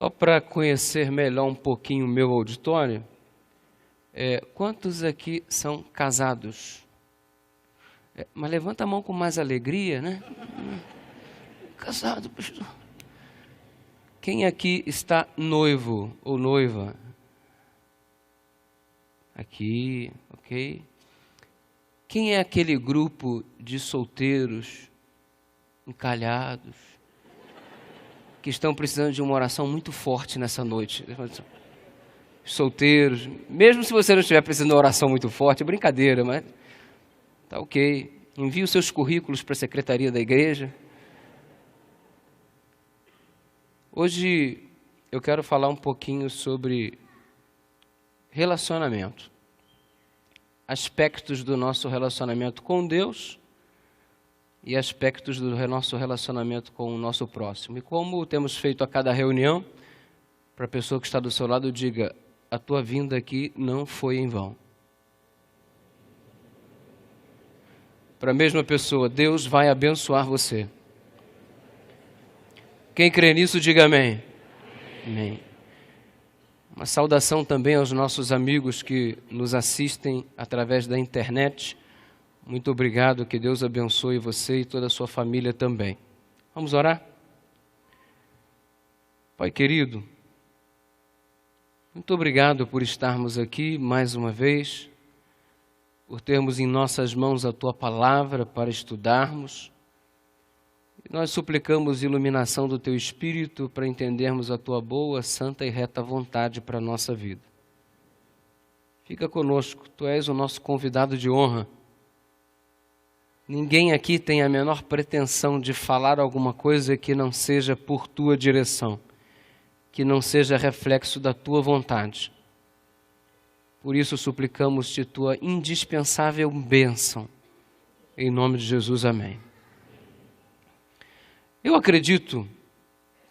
Só para conhecer melhor um pouquinho o meu auditório, quantos aqui são casados? Mas levanta a mão com mais alegria, né? Casado, pastor. Quem aqui está noivo ou noiva? Aqui, ok. Quem é aquele grupo de solteiros, encalhados, que estão precisando de uma oração muito forte nessa noite? Solteiros, mesmo se você não estiver precisando de uma oração muito forte, é brincadeira, mas tá ok. Envie os seus currículos para a secretaria da igreja. Hoje eu quero falar um pouquinho sobre relacionamento. Aspectos do nosso relacionamento com Deus e aspectos do nosso relacionamento com o nosso próximo. E como temos feito a cada reunião, para a pessoa que está do seu lado, diga: a tua vinda aqui não foi em vão. Para a mesma pessoa, Deus vai abençoar você. Quem crê nisso, diga amém. Amém. Uma saudação também aos nossos amigos que nos assistem através da internet. Muito obrigado, que Deus abençoe você e toda a sua família também. Vamos orar? Pai querido, muito obrigado por estarmos aqui mais uma vez, por termos em nossas mãos a Tua palavra para estudarmos. E nós suplicamos iluminação do Teu Espírito para entendermos a Tua boa, santa e reta vontade para a nossa vida. Fica conosco, Tu és o nosso convidado de honra. Ninguém aqui tem a menor pretensão de falar alguma coisa que não seja por Tua direção, que não seja reflexo da Tua vontade. Por isso suplicamos-te Tua indispensável bênção. Em nome de Jesus, amém. Eu acredito,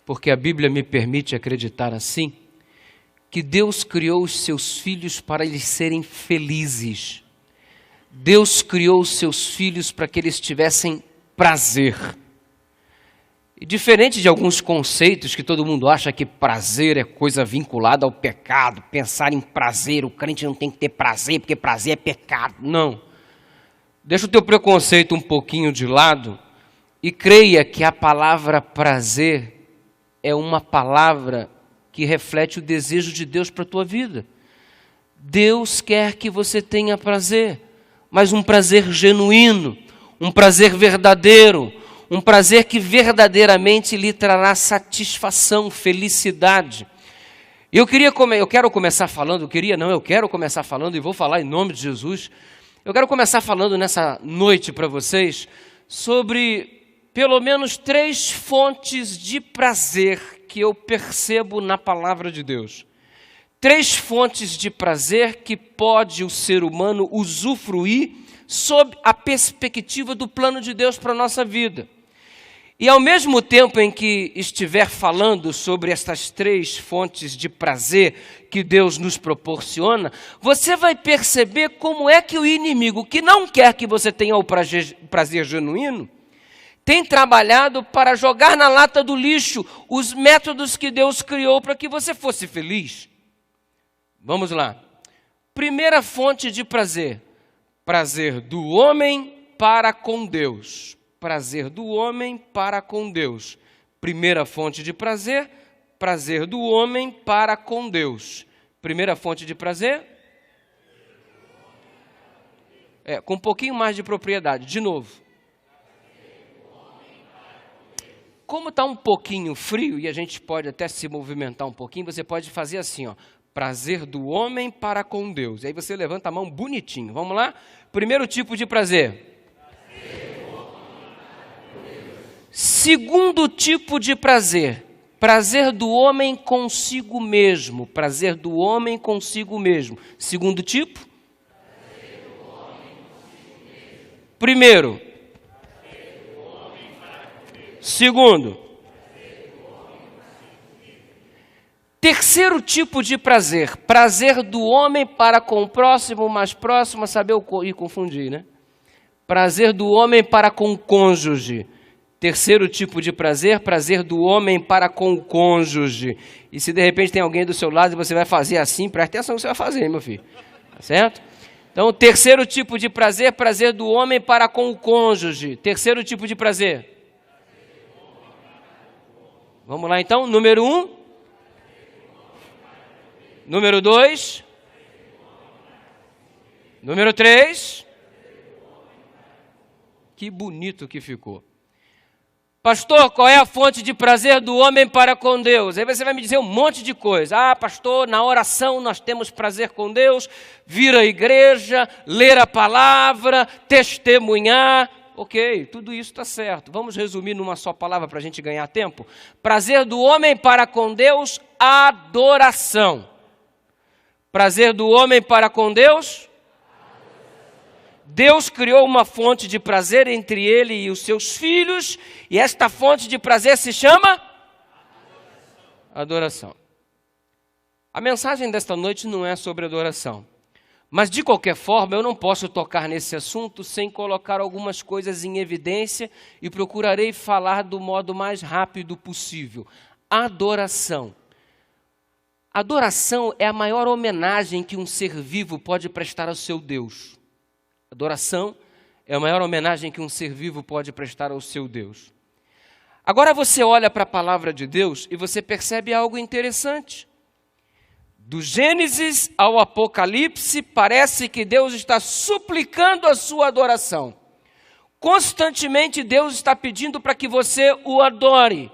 porque a Bíblia me permite acreditar assim, que Deus criou os seus filhos para eles serem felizes. Deus criou os seus filhos para que eles tivessem prazer. E diferente de alguns conceitos que todo mundo acha que prazer é coisa vinculada ao pecado, pensar em prazer, o crente não tem que ter prazer porque prazer é pecado. Não. Deixa o teu preconceito um pouquinho de lado e creia que a palavra prazer é uma palavra que reflete o desejo de Deus para a tua vida. Deus quer que você tenha prazer, mas um prazer genuíno, um prazer verdadeiro, um prazer que verdadeiramente lhe trará satisfação, felicidade. Eu quero começar falando e vou falar em nome de Jesus. Eu quero começar falando nessa noite para vocês sobre pelo menos 3 fontes de prazer que eu percebo na palavra de Deus. 3 fontes de prazer que pode o ser humano usufruir sob a perspectiva do plano de Deus para a nossa vida. E ao mesmo tempo em que estiver falando sobre essas 3 fontes de prazer que Deus nos proporciona, você vai perceber como é que o inimigo, que não quer que você tenha o prazer genuíno, tem trabalhado para jogar na lata do lixo os métodos que Deus criou para que você fosse feliz. Vamos lá. Primeira fonte de prazer. Prazer do homem para com Deus. Prazer do homem para com Deus. Primeira fonte de prazer. Prazer do homem para com Deus. Primeira fonte de prazer. Com um pouquinho mais de propriedade. De novo. Como está um pouquinho frio e a gente pode até se movimentar um pouquinho, você pode fazer assim, ó. Prazer do homem para com Deus. E aí você levanta a mão bonitinho. Vamos lá? Primeiro tipo de prazer. Segundo tipo de prazer. Prazer do homem consigo mesmo. Prazer do homem consigo mesmo. Segundo tipo. Primeiro. Segundo. Terceiro tipo de prazer. Prazer do homem para com o próximo, mais próximo, a saber e confundir, né? Prazer do homem para com o cônjuge. Terceiro tipo de prazer, prazer do homem para com o cônjuge. E se de repente tem alguém do seu lado e você vai fazer assim, presta atenção no que você vai fazer, meu filho. Tá certo? Então, o terceiro tipo de prazer, prazer do homem para com o cônjuge. Terceiro tipo de prazer. Vamos lá então, número 1. Número 2. Número 3. Que bonito que ficou. Pastor, qual é a fonte de prazer do homem para com Deus? Aí você vai me dizer um monte de coisa. Ah, pastor, na oração nós temos prazer com Deus, vir à igreja, ler a palavra, testemunhar. Ok, tudo isso está certo. Vamos resumir numa só palavra para a gente ganhar tempo. Prazer do homem para com Deus, adoração. Prazer do homem para com Deus. Deus criou uma fonte de prazer entre ele e os seus filhos, e esta fonte de prazer se chama adoração. A mensagem desta noite não é sobre adoração, mas de qualquer forma eu não posso tocar nesse assunto sem colocar algumas coisas em evidência e procurarei falar do modo mais rápido possível. Adoração. Adoração é a maior homenagem que um ser vivo pode prestar ao seu Deus. Adoração é a maior homenagem que um ser vivo pode prestar ao seu Deus. Agora você olha para a palavra de Deus e você percebe algo interessante. Do Gênesis ao Apocalipse, parece que Deus está suplicando a sua adoração. Constantemente Deus está pedindo para que você o adore.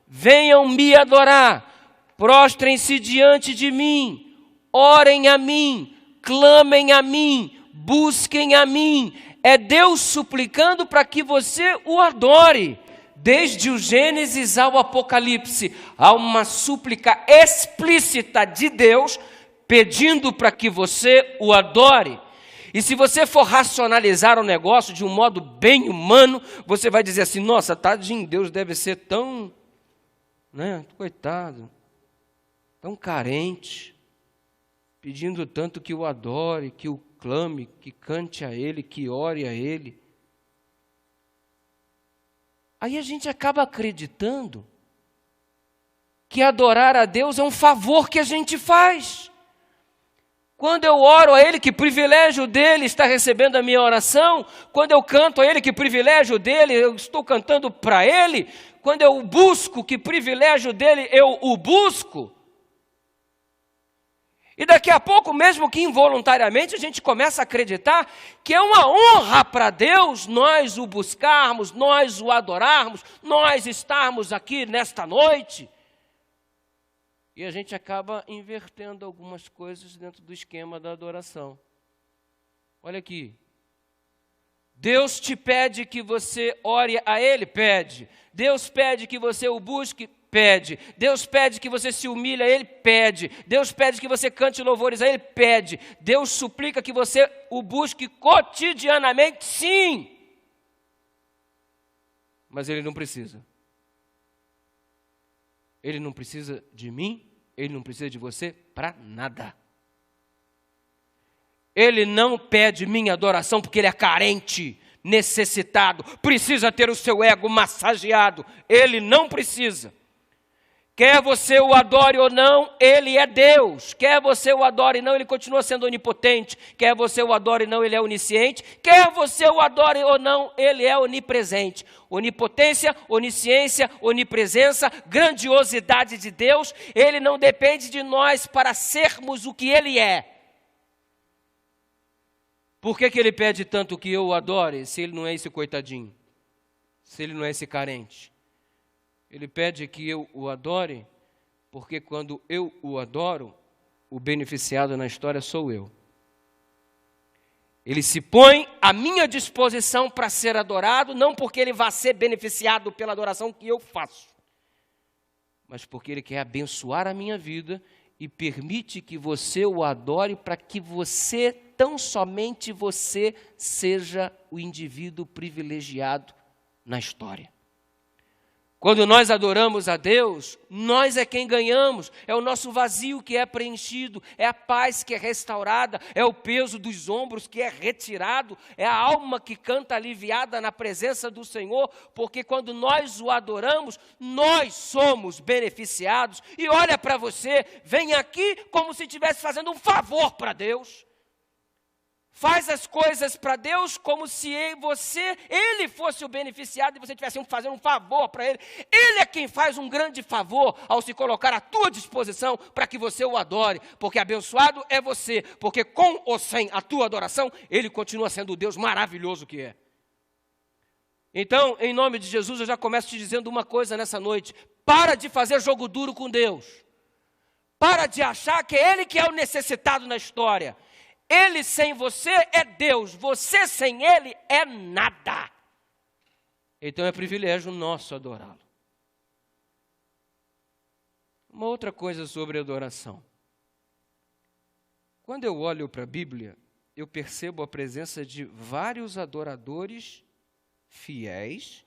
Venham me adorar, prostrem-se diante de mim, orem a mim, clamem a mim, busquem a mim. É Deus suplicando para que você o adore. Desde o Gênesis ao Apocalipse, há uma súplica explícita de Deus pedindo para que você o adore. E se você for racionalizar o negócio de um modo bem humano, você vai dizer assim, nossa, tadinho, Deus deve ser tão, coitado, tão carente, pedindo tanto que o adore, que o clame, que cante a Ele, que ore a Ele. Aí a gente acaba acreditando que adorar a Deus é um favor que a gente faz. Quando eu oro a Ele, que privilégio dEle estar recebendo a minha oração. Quando eu canto a Ele, que privilégio dEle, eu estou cantando para Ele. Quando eu busco, que privilégio dEle, eu o busco. E daqui a pouco, mesmo que involuntariamente, a gente começa a acreditar que é uma honra para Deus nós o buscarmos, nós o adorarmos, nós estarmos aqui nesta noite. E a gente acaba invertendo algumas coisas dentro do esquema da adoração. Olha aqui. Deus te pede que você ore a Ele? Pede. Deus pede que você o busque? Pede. Deus pede que você se humilhe a Ele? Pede. Deus pede que você cante louvores a Ele? Pede. Deus suplica que você o busque cotidianamente? Sim. Mas Ele não precisa. Ele não precisa de mim, Ele não precisa de você para nada. Ele não pede minha adoração porque Ele é carente, necessitado, precisa ter o seu ego massageado. Ele não precisa. Quer você o adore ou não, Ele é Deus. Quer você o adore ou não, Ele continua sendo onipotente. Quer você o adore ou não, Ele é onisciente. Quer você o adore ou não, Ele é onipresente. Onipotência, onisciência, onipresença, grandiosidade de Deus. Ele não depende de nós para sermos o que Ele é. Por que Ele pede tanto que eu o adore, se Ele não é esse coitadinho? Se Ele não é esse carente? Ele pede que eu o adore, porque quando eu o adoro, o beneficiado na história sou eu. Ele se põe à minha disposição para ser adorado, não porque ele vá ser beneficiado pela adoração que eu faço, mas porque ele quer abençoar a minha vida e permite que você o adore para que você, tão somente você, seja o indivíduo privilegiado na história. Quando nós adoramos a Deus, nós é quem ganhamos, é o nosso vazio que é preenchido, é a paz que é restaurada, é o peso dos ombros que é retirado, é a alma que canta aliviada na presença do Senhor, porque quando nós o adoramos, nós somos beneficiados. E olha para você, vem aqui como se estivesse fazendo um favor para Deus. Faz as coisas para Deus como se ele fosse o beneficiado e você estivesse fazendo um favor para Ele. Ele é quem faz um grande favor ao se colocar à tua disposição para que você o adore. Porque abençoado é você, porque com ou sem a tua adoração, Ele continua sendo o Deus maravilhoso que é. Então, em nome de Jesus, eu já começo te dizendo uma coisa nessa noite. Para de fazer jogo duro com Deus. Para de achar que é Ele que é o necessitado na história. Ele sem você é Deus, você sem Ele é nada. Então é privilégio nosso adorá-lo. Uma outra coisa sobre adoração. Quando eu olho para a Bíblia, eu percebo a presença de vários adoradores fiéis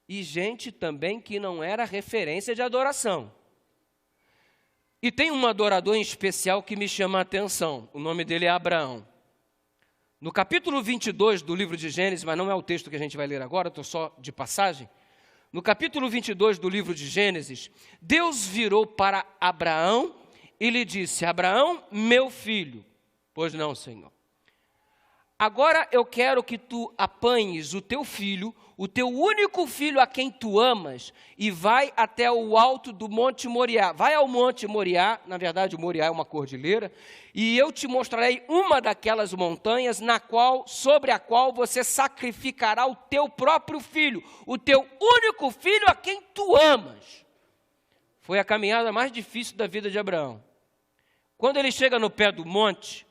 e gente também que não era referência de adoração. E tem um adorador em especial que me chama a atenção, o nome dele é Abraão. No capítulo 22 do livro de Gênesis, mas não é o texto que a gente vai ler agora, estou só de passagem. No capítulo 22 do livro de Gênesis, Deus virou para Abraão e lhe disse: Abraão, meu filho. Pois não, Senhor. Agora eu quero que tu apanhes o teu filho, o teu único filho a quem tu amas, e vai até o alto do Monte Moriá. Vai ao Monte Moriá, na verdade o Moriá é uma cordilheira, e eu te mostrarei uma daquelas montanhas sobre a qual você sacrificará o teu próprio filho, o teu único filho a quem tu amas. Foi a caminhada mais difícil da vida de Abraão. Quando ele chega no pé do monte,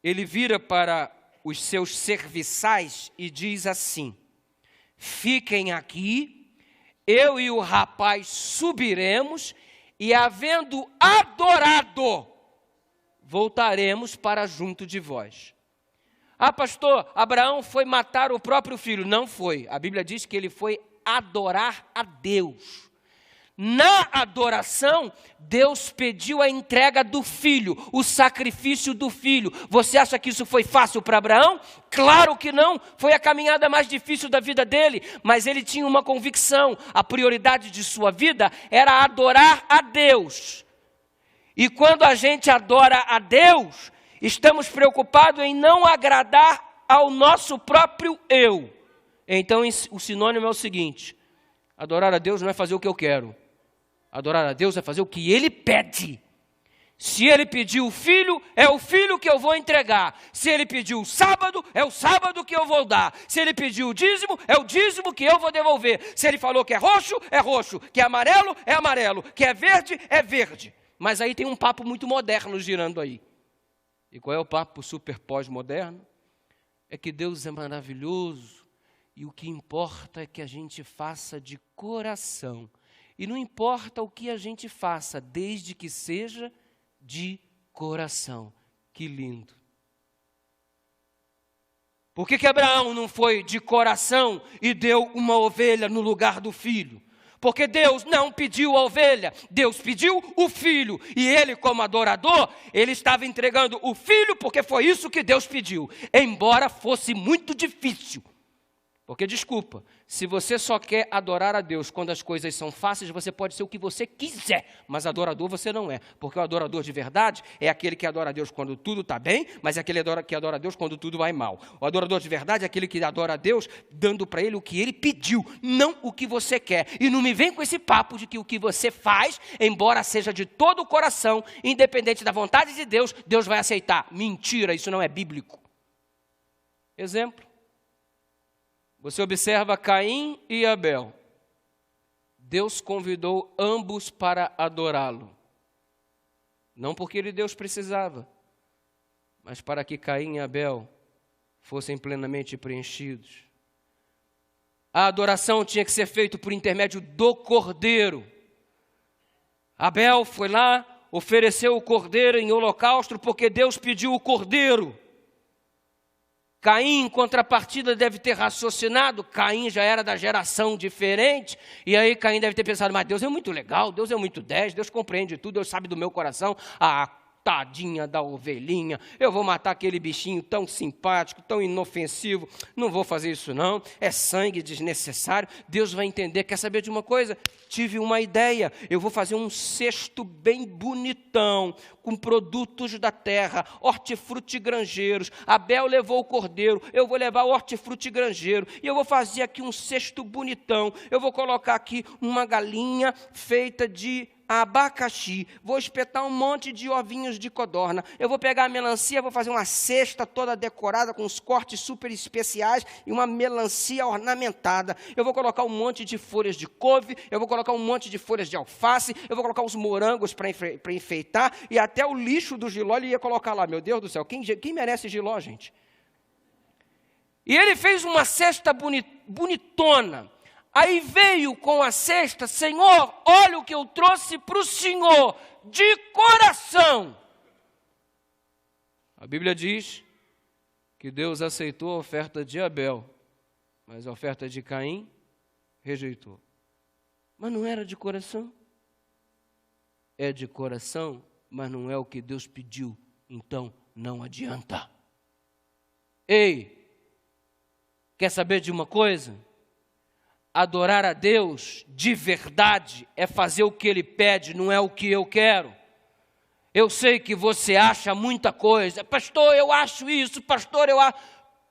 ele vira para os seus serviçais e diz assim: fiquem aqui, eu e o rapaz subiremos e, havendo adorado, voltaremos para junto de vós. Ah, pastor, Abraão foi matar o próprio filho. Não foi. A Bíblia diz que ele foi adorar a Deus. Na adoração, Deus pediu a entrega do filho, o sacrifício do filho. Você acha que isso foi fácil para Abraão? Claro que não, foi a caminhada mais difícil da vida dele, mas ele tinha uma convicção, a prioridade de sua vida era adorar a Deus. E quando a gente adora a Deus, estamos preocupados em não agradar ao nosso próprio eu. Então o sinônimo é o seguinte: adorar a Deus não é fazer o que eu quero. Adorar a Deus é fazer o que Ele pede. Se Ele pediu o filho, é o filho que eu vou entregar. Se Ele pediu o sábado, é o sábado que eu vou dar. Se Ele pediu o dízimo, é o dízimo que eu vou devolver. Se Ele falou que é roxo, que é amarelo, que é verde. Mas aí tem um papo muito moderno girando aí. E qual é o papo super pós-moderno? É que Deus é maravilhoso e o que importa é que a gente faça de coração. E não importa o que a gente faça, desde que seja de coração. Que lindo. Por que Abraão não foi de coração e deu uma ovelha no lugar do filho? Porque Deus não pediu a ovelha, Deus pediu o filho. E ele, como adorador, ele estava entregando o filho porque foi isso que Deus pediu. Embora fosse muito difícil. Porque, desculpa, se você só quer adorar a Deus quando as coisas são fáceis, você pode ser o que você quiser, mas adorador você não é. Porque o adorador de verdade é aquele que adora a Deus quando tudo está bem, mas é aquele que adora a Deus quando tudo vai mal. O adorador de verdade é aquele que adora a Deus dando para ele o que ele pediu, não o que você quer. E não me vem com esse papo de que o que você faz, embora seja de todo o coração, independente da vontade de Deus, Deus vai aceitar. Mentira, isso não é bíblico. Exemplo. Você observa Caim e Abel. Deus convidou ambos para adorá-lo. Não porque Deus precisava, mas para que Caim e Abel fossem plenamente preenchidos. A adoração tinha que ser feita por intermédio do cordeiro. Abel foi lá, ofereceu o cordeiro em holocausto porque Deus pediu o cordeiro. Caim, em contrapartida, deve ter raciocinado. Caim já era da geração diferente. E aí Caim deve ter pensado, mas Deus é muito legal, Deus é muito 10, Deus compreende tudo, Deus sabe do meu coração. Tadinha da ovelhinha, eu vou matar aquele bichinho tão simpático, tão inofensivo, não vou fazer isso não, é sangue desnecessário. Deus vai entender. Quer saber de uma coisa? Tive uma ideia, eu vou fazer um cesto bem bonitão, com produtos da terra, hortifruti granjeiros. Abel levou o cordeiro, eu vou levar o hortifruti granjeiro, e eu vou fazer aqui um cesto bonitão, eu vou colocar aqui uma galinha feita de abacaxi, vou espetar um monte de ovinhos de codorna, eu vou pegar a melancia, vou fazer uma cesta toda decorada com os cortes super especiais e uma melancia ornamentada, eu vou colocar um monte de folhas de couve, eu vou colocar um monte de folhas de alface, eu vou colocar os morangos para enfeitar, e até o lixo do jiló ele ia colocar lá. Meu Deus do céu, quem merece jiló, gente? E ele fez uma cesta bonitona. Aí veio com a cesta, Senhor, olha o que eu trouxe para o Senhor, de coração. A Bíblia diz que Deus aceitou a oferta de Abel, mas a oferta de Caim rejeitou. Mas não era de coração. É de coração, mas não é o que Deus pediu, então não adianta. Ei, quer saber de uma coisa? Adorar a Deus de verdade é fazer o que Ele pede, não é o que eu quero. Eu sei que você acha muita coisa. Pastor, eu acho isso. Pastor, eu acho...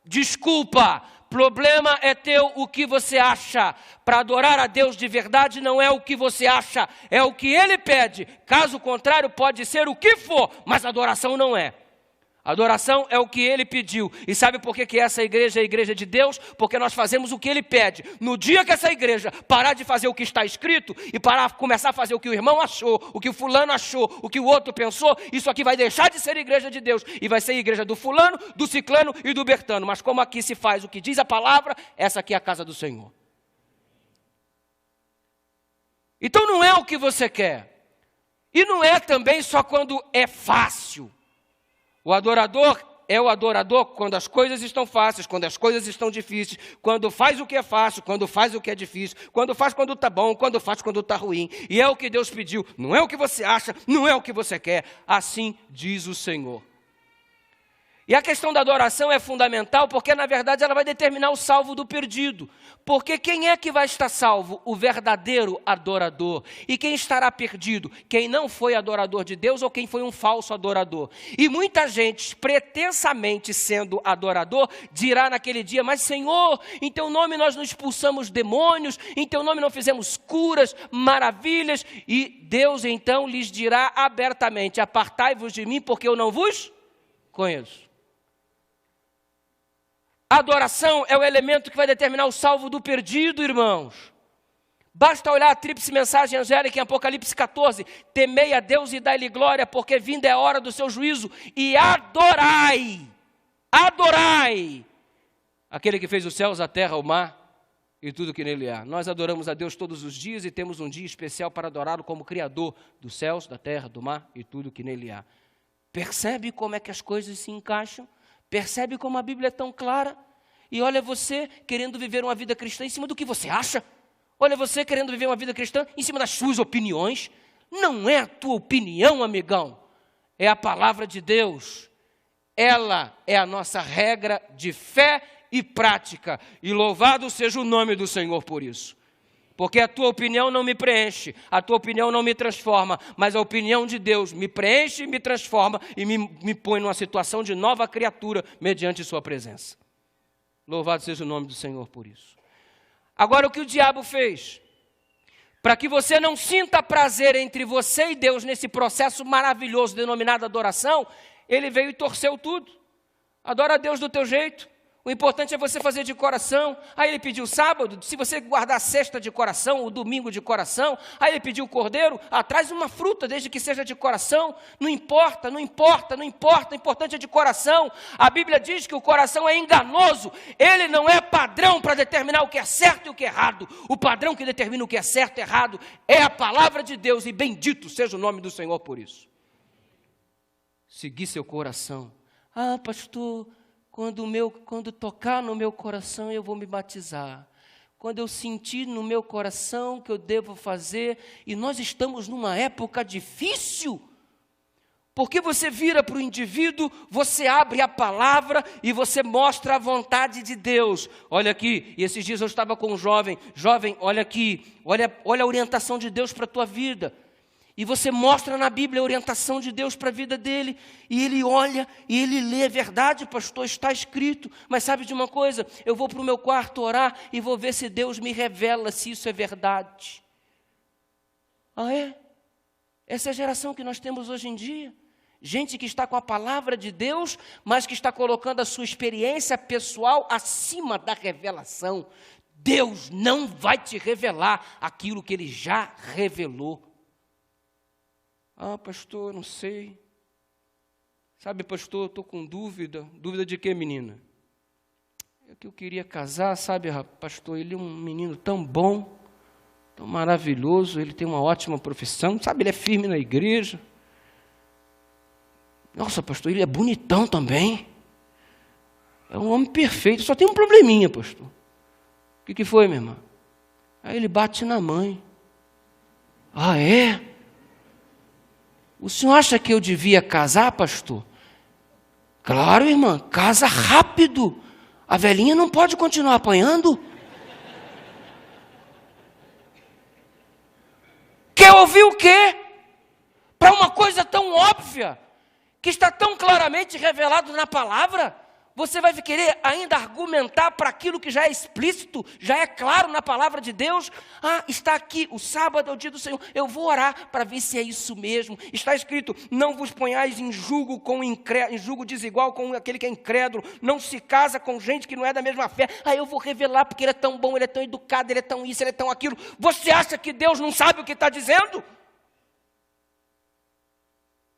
Desculpa, problema é teu o que você acha. Para adorar a Deus de verdade não é o que você acha, é o que Ele pede. Caso contrário, pode ser o que for, mas adoração não é. Adoração é o que Ele pediu. E sabe por que essa igreja é a igreja de Deus? Porque nós fazemos o que Ele pede. No dia que essa igreja parar de fazer o que está escrito e começar a fazer o que o irmão achou, o que o fulano achou, o que o outro pensou, isso aqui vai deixar de ser igreja de Deus e vai ser igreja do fulano, do ciclano e do bertano. Mas como aqui se faz o que diz a palavra, essa aqui é a casa do Senhor. Então não é o que você quer. E não é também só quando é fácil. O adorador é o adorador quando as coisas estão fáceis, quando as coisas estão difíceis, quando faz o que é fácil, quando faz o que é difícil, quando faz quando está bom, quando faz quando está ruim. E é o que Deus pediu, não é o que você acha, não é o que você quer. Assim diz o Senhor. E a questão da adoração é fundamental porque, na verdade, ela vai determinar o salvo do perdido. Porque quem é que vai estar salvo? O verdadeiro adorador. E quem estará perdido? Quem não foi adorador de Deus ou quem foi um falso adorador. E muita gente, pretensamente sendo adorador, dirá naquele dia, mas Senhor, em Teu nome nós não expulsamos demônios, em Teu nome não fizemos curas, maravilhas. E Deus então lhes dirá abertamente, apartai-vos de mim porque eu não vos conheço. A adoração é o elemento que vai determinar o salvo do perdido, irmãos. Basta olhar a tríplice mensagem angélica em Apocalipse 14. Temei a Deus e dai-lhe glória, porque vinda é a hora do seu juízo. E adorai, adorai aquele que fez os céus, a terra, o mar e tudo que nele há. Nós adoramos a Deus todos os dias e temos um dia especial para adorá-lo como Criador dos céus, da terra, do mar e tudo que nele há. Percebe como é que as coisas se encaixam? Percebe como a Bíblia é tão clara? E olha você querendo viver uma vida cristã em cima do que você acha. Olha você querendo viver uma vida cristã em cima das suas opiniões. Não é a tua opinião, amigão. É a palavra de Deus. Ela é a nossa regra de fé e prática. E louvado seja o nome do Senhor por isso. Porque a tua opinião não me preenche, a tua opinião não me transforma, mas a opinião de Deus me preenche, me transforma e me põe numa situação de nova criatura mediante sua presença. Louvado seja o nome do Senhor por isso. Agora o que o diabo fez? Para que você não sinta prazer entre você e Deus nesse processo maravilhoso denominado adoração, ele veio e torceu tudo. Adora a Deus do teu jeito. O importante é você fazer de coração. Aí ele pediu sábado, se você guardar a sexta de coração, o domingo de coração. Aí ele pediu cordeiro, traz uma fruta desde que seja de coração. Não importa, não importa, não importa, o importante é de coração. A Bíblia diz que o coração é enganoso. Ele não é padrão para determinar o que é certo e o que é errado. O padrão que determina o que é certo e errado é a palavra de Deus. E bendito seja o nome do Senhor por isso. Seguir seu coração. Pastor... quando tocar no meu coração, eu vou me batizar. Quando eu sentir no meu coração que eu devo fazer, e nós estamos numa época difícil, porque você vira para o indivíduo, você abre a palavra e você mostra a vontade de Deus. Olha aqui, e esses dias eu estava com um jovem, olha aqui, olha a orientação de Deus para a tua vida. E você mostra na Bíblia a orientação de Deus para a vida dele, e ele olha, e ele lê, verdade, pastor, está escrito. Mas sabe de uma coisa? Eu vou para o meu quarto orar e vou ver se Deus me revela se isso é verdade. Ah, é? Essa é a geração que nós temos hoje em dia. Gente que está com a palavra de Deus, mas que está colocando a sua experiência pessoal acima da revelação. Deus não vai te revelar aquilo que Ele já revelou. Ah, pastor, não sei. Sabe, pastor, estou com dúvida. Dúvida de quê, menina? É que eu queria casar, sabe, pastor, ele é um menino tão bom, tão maravilhoso, ele tem uma ótima profissão, sabe, ele é firme na igreja. Nossa, pastor, ele é bonitão também. É um homem perfeito, só tem um probleminha, pastor. O que foi, minha irmã? Aí ele bate na mãe. Ah, é? O senhor acha que eu devia casar, pastor? Claro, irmã, casa rápido. A velhinha não pode continuar apanhando. Quer ouvir o quê? Para uma coisa tão óbvia, que está tão claramente revelado na palavra, você vai querer ainda argumentar para aquilo que já é explícito, já é claro na palavra de Deus? Ah, está aqui, o sábado é o dia do Senhor, eu vou orar para ver se é isso mesmo. Está escrito, não vos ponhais em julgo desigual com aquele que é incrédulo, não se casa com gente que não é da mesma fé. Ah, eu vou revelar porque ele é tão bom, ele é tão educado, ele é tão isso, ele é tão aquilo. Você acha que Deus não sabe o que está dizendo?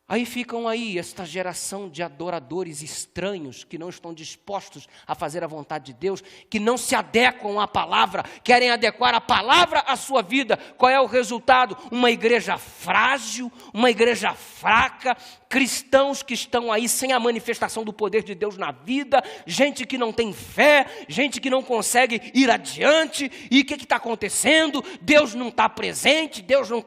Aí ficam aí esta geração de adoradores estranhos que não estão dispostos a fazer a vontade de Deus, que não se adequam à palavra, querem adequar a palavra à sua vida. Qual é o resultado? Uma igreja frágil, uma igreja fraca, cristãos que estão aí sem a manifestação do poder de Deus na vida, gente que não tem fé, gente que não consegue ir adiante. E o que está acontecendo? Deus não está presente, Deus não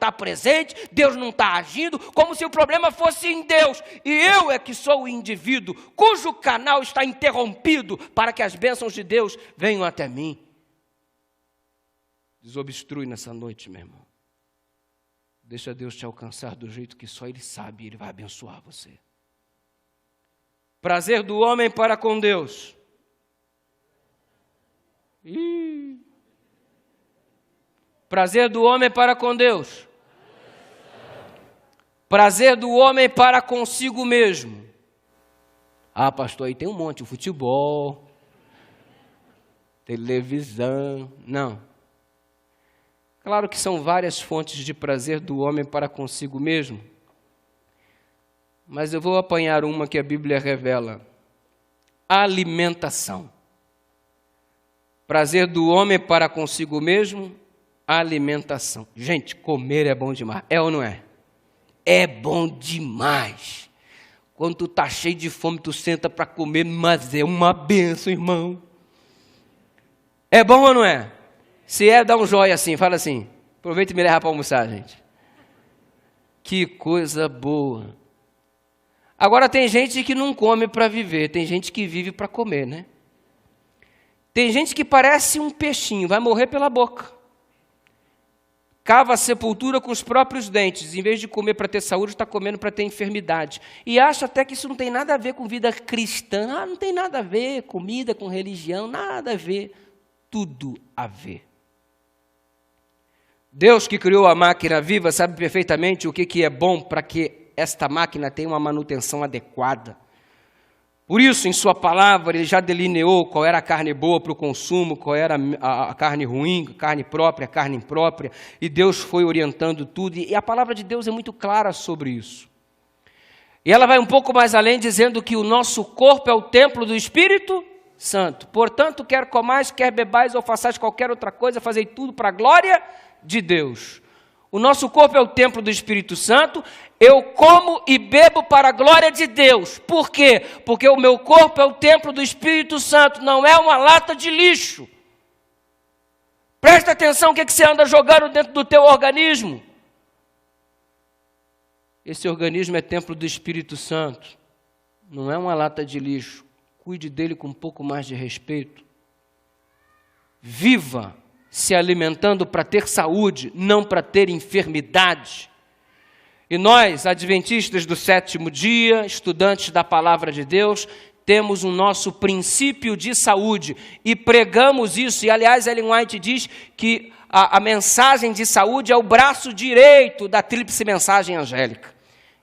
está agindo, como se o problema fosse em Deus, e eu é que sou o indivíduo cujo canal está interrompido para que as bênçãos de Deus venham até mim. Desobstrui nessa noite, meu irmão. Deixa Deus te alcançar do jeito que só Ele sabe, e Ele vai abençoar você. Prazer do homem para com Deus. Prazer do homem para com Deus. Prazer do homem para consigo mesmo. Ah, pastor, aí tem um monte, o futebol, televisão. Não. Claro que são várias fontes de prazer do homem para consigo mesmo, mas eu vou apanhar uma que a Bíblia revela. Alimentação. Prazer do homem para consigo mesmo, alimentação. Gente, comer é bom demais, é ou não é? É bom demais. Quando tu está cheio de fome, tu senta para comer, mas é uma bênção, irmão. É bom ou não é? Se é, dá um joia assim, fala assim. Aproveita e me leva para almoçar, gente. Que coisa boa. Agora tem gente que não come para viver, tem gente que vive para comer, né? Tem gente que parece um peixinho, vai morrer pela boca. Cava a sepultura com os próprios dentes. Em vez de comer para ter saúde, está comendo para ter enfermidade. E acha até que isso não tem nada a ver com vida cristã. Ah, não tem nada a ver, comida com religião, nada a ver. Tudo a ver. Deus que criou a máquina viva sabe perfeitamente o que é bom para que esta máquina tenha uma manutenção adequada. Por isso, em sua palavra, Ele já delineou qual era a carne boa para o consumo, qual era a carne ruim, carne própria, carne imprópria, e Deus foi orientando tudo, e a palavra de Deus é muito clara sobre isso. E ela vai um pouco mais além, dizendo que o nosso corpo é o templo do Espírito Santo. Portanto, quer comais, quer bebais ou façais qualquer outra coisa, fazei tudo para a glória de Deus. O nosso corpo é o templo do Espírito Santo. Eu como e bebo para a glória de Deus. Por quê? Porque o meu corpo é o templo do Espírito Santo, não é uma lata de lixo. Presta atenção o que você anda jogando dentro do teu organismo. Esse organismo é templo do Espírito Santo, não é uma lata de lixo. Cuide dele com um pouco mais de respeito. Viva se alimentando para ter saúde, não para ter enfermidade. E nós, adventistas do sétimo dia, estudantes da palavra de Deus, temos o nosso princípio de saúde e pregamos isso. E aliás, Ellen White diz que a mensagem de saúde é o braço direito da tríplice mensagem angélica.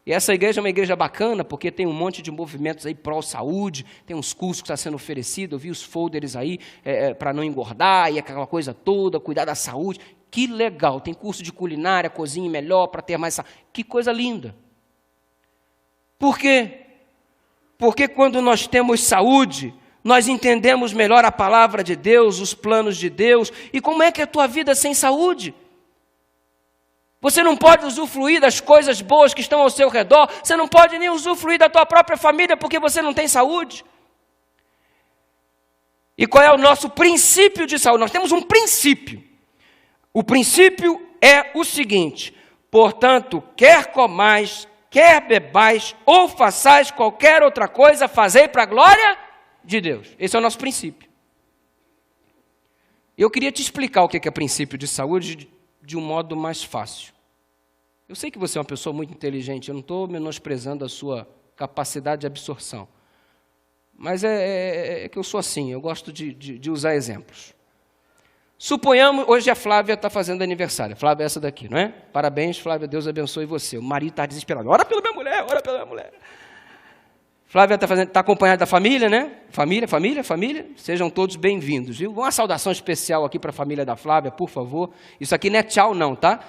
E essa igreja é uma igreja bacana, porque tem um monte de movimentos aí pró-saúde, tem uns cursos que estão sendo oferecidos, eu vi os folders aí para não engordar, e aquela coisa toda, cuidar da saúde. Que legal, tem curso de culinária, cozinha melhor, para ter mais saúde. Que coisa linda. Por quê? Porque quando nós temos saúde, nós entendemos melhor a palavra de Deus, os planos de Deus, e como é que é a tua vida sem saúde? Você não pode usufruir das coisas boas que estão ao seu redor, você não pode nem usufruir da tua própria família porque você não tem saúde. E qual é o nosso princípio de saúde? Nós temos um princípio. O princípio é o seguinte: portanto, quer comais, quer bebais, ou façais qualquer outra coisa, fazei para a glória de Deus. Esse é o nosso princípio. Eu queria te explicar o que é princípio de saúde de um modo mais fácil. Eu sei que você é uma pessoa muito inteligente, eu não estou menosprezando a sua capacidade de absorção. Mas é que eu sou assim, eu gosto de usar exemplos. Suponhamos, hoje a Flávia está fazendo aniversário. Flávia é essa daqui, não é? Parabéns, Flávia, Deus abençoe você. O marido está desesperado. Ora pela minha mulher, ora pela minha mulher. Flávia está acompanhada da família, né? Família. Sejam todos bem-vindos, viu? Uma saudação especial aqui para a família da Flávia, por favor. Isso aqui não é tchau não, tá?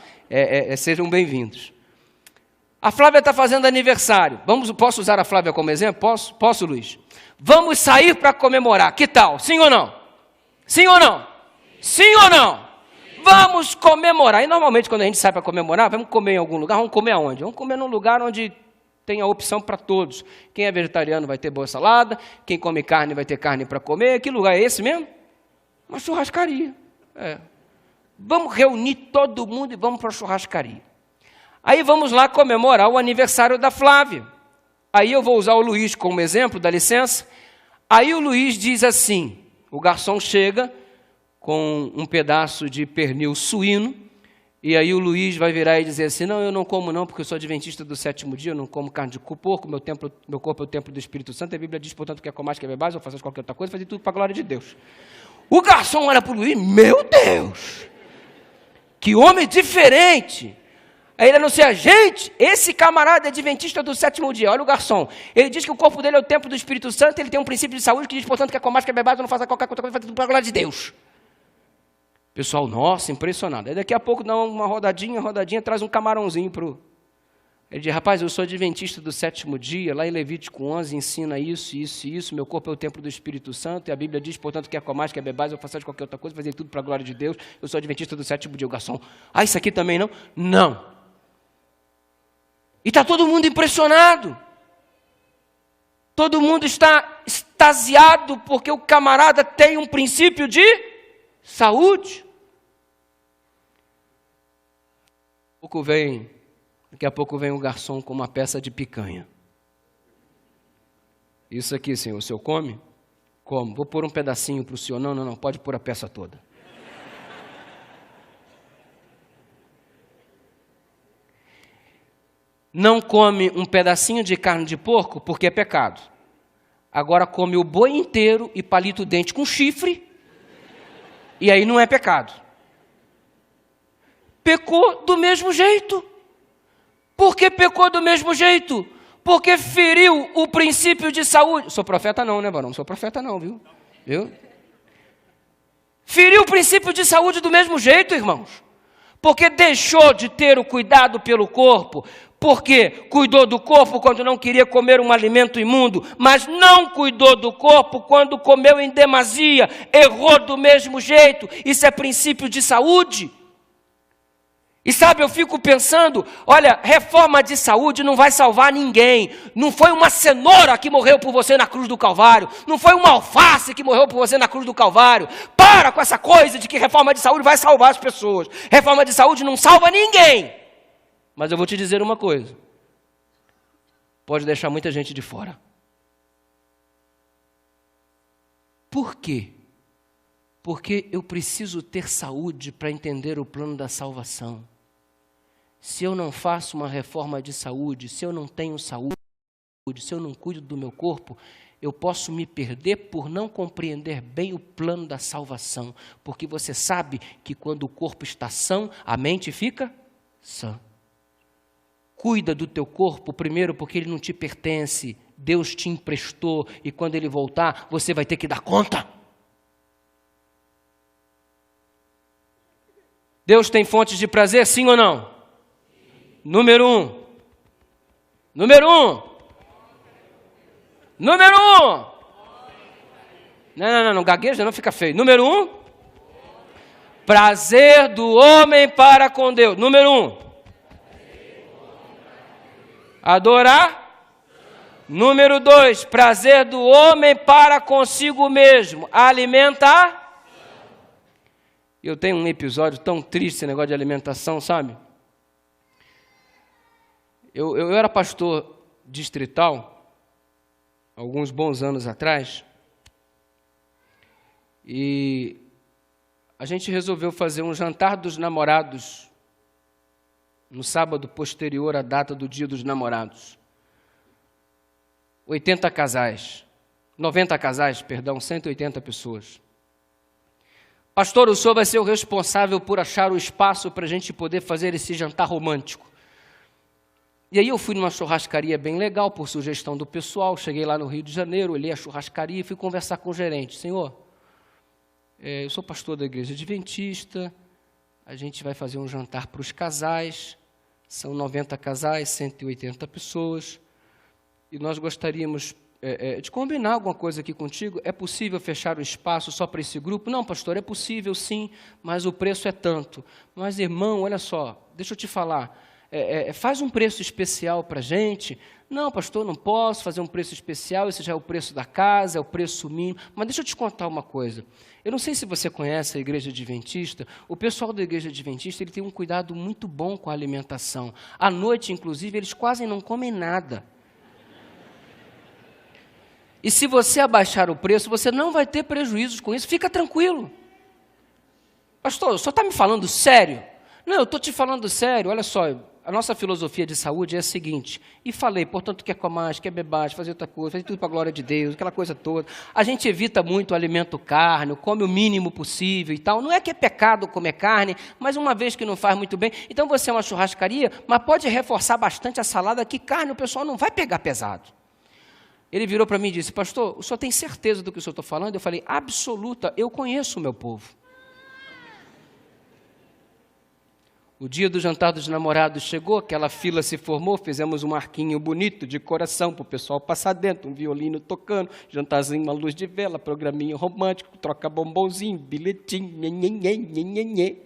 Sejam bem-vindos. A Flávia está fazendo aniversário. Posso usar a Flávia como exemplo? Posso, Luiz? Vamos sair para comemorar. Que tal? Sim ou não? Sim ou não? Sim ou não? Vamos comemorar. E normalmente quando a gente sai para comemorar, vamos comer em algum lugar. Vamos comer aonde? Vamos comer num lugar onde tem a opção para todos. Quem é vegetariano vai ter boa salada, quem come carne vai ter carne para comer. Que lugar é esse mesmo? Uma churrascaria. Vamos reunir todo mundo e vamos para a churrascaria. Aí vamos lá comemorar o aniversário da Flávia. Aí eu vou usar o Luiz como exemplo, dá licença. Aí o Luiz diz assim, o garçom chega com um pedaço de pernil suíno, e aí o Luiz vai virar e dizer assim, não, eu não como não, porque eu sou adventista do sétimo dia, eu não como carne de porco, meu corpo é o templo do Espírito Santo, a Bíblia diz, portanto, que é comais, que é bebais, ou faças qualquer outra coisa, fazer tudo para a glória de Deus. O garçom olha para o Luiz, meu Deus, que homem diferente. Aí ele anuncia, gente, esse camarada é adventista do sétimo dia, olha o garçom, ele diz que o corpo dele é o templo do Espírito Santo, ele tem um princípio de saúde que diz, portanto, que é comais, que é bebais, ou não faça qualquer outra coisa, fazer tudo para a glória de Deus. Pessoal, nossa, impressionado. Aí daqui a pouco dá uma rodadinha, traz um camarãozinho para o... Ele diz, rapaz, eu sou adventista do sétimo dia, lá em Levítico 11 ensina isso, meu corpo é o templo do Espírito Santo, e a Bíblia diz, portanto, que é comais, que é bebais, ou façais qualquer outra coisa, fazer tudo para a glória de Deus, eu sou adventista do sétimo dia. O garçom, isso aqui também não? Não. E está todo mundo impressionado. Todo mundo está extasiado, porque o camarada tem um princípio de saúde. Daqui a pouco vem o garçom com uma peça de picanha. Isso aqui, senhor, o senhor come? Como? Vou pôr um pedacinho para o senhor. Não, pode pôr a peça toda. Não come um pedacinho de carne de porco porque é pecado. Agora come o boi inteiro e palito o dente com chifre, e aí não é pecado. Pecou do mesmo jeito. Por que pecou do mesmo jeito? Porque feriu o princípio de saúde. Sou profeta não, né, barão? Sou profeta não, viu? Feriu o princípio de saúde do mesmo jeito, irmãos. Porque deixou de ter o cuidado pelo corpo. Porque cuidou do corpo quando não queria comer um alimento imundo, mas não cuidou do corpo quando comeu em demasia. Errou do mesmo jeito. Isso é princípio de saúde. E sabe, eu fico pensando, olha, reforma de saúde não vai salvar ninguém. Não foi uma cenoura que morreu por você na cruz do Calvário. Não foi uma alface que morreu por você na cruz do Calvário. Para com essa coisa de que reforma de saúde vai salvar as pessoas. Reforma de saúde não salva ninguém. Mas eu vou te dizer uma coisa. Pode deixar muita gente de fora. Por quê? Porque eu preciso ter saúde para entender o plano da salvação. Se eu não faço uma reforma de saúde, se eu não tenho saúde, se eu não cuido do meu corpo, eu posso me perder por não compreender bem o plano da salvação. Porque você sabe que quando o corpo está são, a mente fica sã. Cuida do teu corpo, primeiro, porque ele não te pertence. Deus te emprestou e quando ele voltar, você vai ter que dar conta. Deus tem fontes de prazer, sim ou não? Número 1. Número 1. Número 1. Não, gagueja, não fica feio. Número 1. Prazer do homem para com Deus. Número 1. Adorar. Número 2. Prazer do homem para consigo mesmo. Alimentar. Eu tenho um episódio tão triste, esse negócio de alimentação, sabe? Eu era pastor distrital, alguns bons anos atrás, e a gente resolveu fazer um jantar dos namorados, no sábado posterior à data do Dia dos Namorados. 80 casais, 90 casais, perdão, 180 pessoas. Pastor, o senhor vai ser o responsável por achar o espaço para a gente poder fazer esse jantar romântico. E aí eu fui numa churrascaria bem legal, por sugestão do pessoal, cheguei lá no Rio de Janeiro, olhei a churrascaria e fui conversar com o gerente. Senhor, eu sou pastor da igreja adventista, a gente vai fazer um jantar para os casais, são 90 casais, 180 pessoas, e nós gostaríamos de combinar alguma coisa aqui contigo. É possível fechar o espaço só para esse grupo? Não, pastor, é possível sim, mas o preço é tanto. Mas, irmão, olha só, deixa eu te falar, faz um preço especial para a gente. Não, pastor, não posso fazer um preço especial, esse já é o preço da casa, é o preço mínimo. Mas deixa eu te contar uma coisa. Eu não sei se você conhece a igreja adventista, o pessoal da igreja adventista ele tem um cuidado muito bom com a alimentação. À noite, inclusive, eles quase não comem nada. E se você abaixar o preço, você não vai ter prejuízos com isso, fica tranquilo. Pastor, o senhor está me falando sério? Não, eu estou te falando sério, olha só, a nossa filosofia de saúde é a seguinte, e falei, portanto, quer comais, quer bebais, fazer outra coisa, fazer tudo para a glória de Deus, aquela coisa toda. A gente evita muito o alimento carne, come o mínimo possível e tal. Não é que é pecado comer carne, mas uma vez que não faz muito bem, então você é uma churrascaria, mas pode reforçar bastante a salada, que carne o pessoal não vai pegar pesado. Ele virou para mim e disse, pastor, o senhor tem certeza do que o senhor está falando? Eu falei, absoluta, eu conheço o meu povo. O dia do jantar dos namorados chegou, aquela fila se formou, fizemos um arquinho bonito de coração para o pessoal passar dentro, um violino tocando, jantarzinho, uma luz de vela, programinha romântico, troca bombonzinho, bilhetinho, nhenhenhen, nhenhenhen.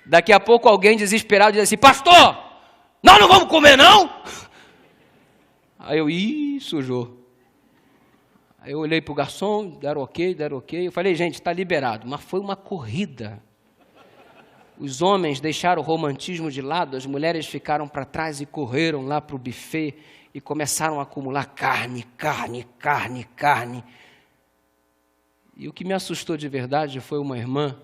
Daqui a pouco alguém desesperado diz assim, pastor, nós não vamos comer não? Aí eu, sujou. Aí eu olhei para o garçom, deram ok. Eu falei, gente, está liberado. Mas foi uma corrida. Os homens deixaram o romantismo de lado, as mulheres ficaram para trás e correram lá para o buffet e começaram a acumular carne. E o que me assustou de verdade foi uma irmã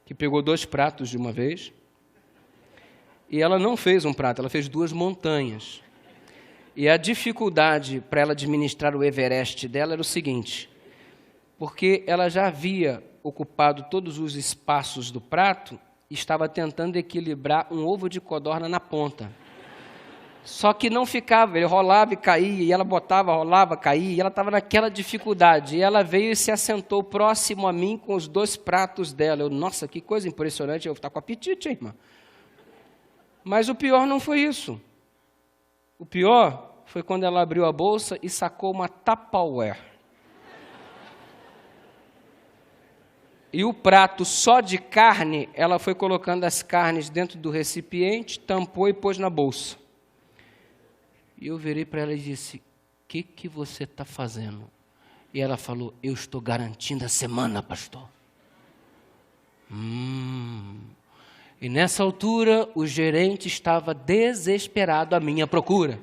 que pegou 2 pratos de uma vez e ela não fez um prato, ela fez 2 montanhas. E a dificuldade para ela administrar o Everest dela era o seguinte, porque ela já havia ocupado todos os espaços do prato e estava tentando equilibrar um ovo de codorna na ponta. Só que não ficava, ele rolava e caía, e ela botava, rolava, caía, e ela estava naquela dificuldade. E ela veio e se assentou próximo a mim com os 2 pratos dela. Eu, nossa, que coisa impressionante, eu vou estar com apetite, hein, irmã? Mas o pior não foi isso. O pior foi quando ela abriu a bolsa e sacou uma Tupperware. E o prato só de carne, ela foi colocando as carnes dentro do recipiente, tampou e pôs na bolsa. E eu virei para ela e disse, o que você está fazendo? E ela falou, eu estou garantindo a semana, pastor. E nessa altura, o gerente estava desesperado à minha procura.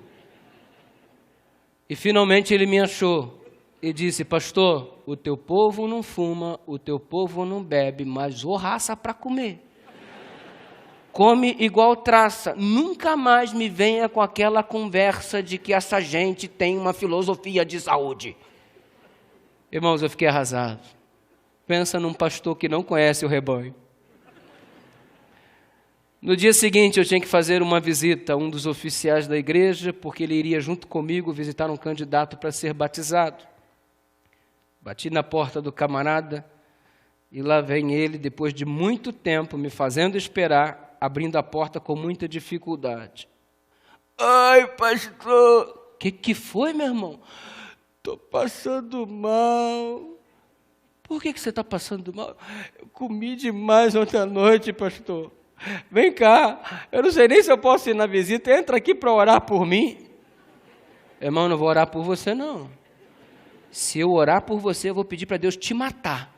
E finalmente ele me achou e disse, pastor, o teu povo não fuma, o teu povo não bebe, mas ô raça para comer. Come igual traça. Nunca mais me venha com aquela conversa de que essa gente tem uma filosofia de saúde. Irmãos, eu fiquei arrasado. Pensa num pastor que não conhece o rebanho. No dia seguinte, eu tinha que fazer uma visita a um dos oficiais da igreja, porque ele iria junto comigo visitar um candidato para ser batizado. Bati na porta do camarada e lá vem ele, depois de muito tempo, me fazendo esperar, abrindo a porta com muita dificuldade. Ai, pastor! O que foi, meu irmão? Estou passando mal. Por que você está passando mal? Eu comi demais ontem à noite, pastor. Vem cá, eu não sei nem se eu posso ir na visita, entra aqui para orar por mim. Irmão, não vou orar por você, não. Se eu orar por você, eu vou pedir para Deus te matar.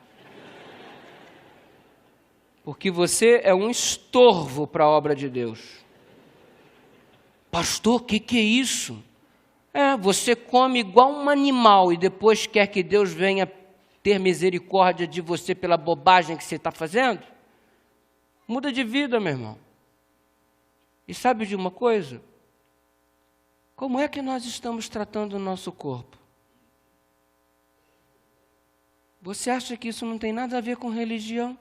Porque você é um estorvo para a obra de Deus. Pastor, o que é isso? Você come igual um animal e depois quer que Deus venha ter misericórdia de você pela bobagem que você está fazendo? Muda de vida, meu irmão. E sabe de uma coisa? Como é que nós estamos tratando o nosso corpo? Você acha que isso não tem nada a ver com religião?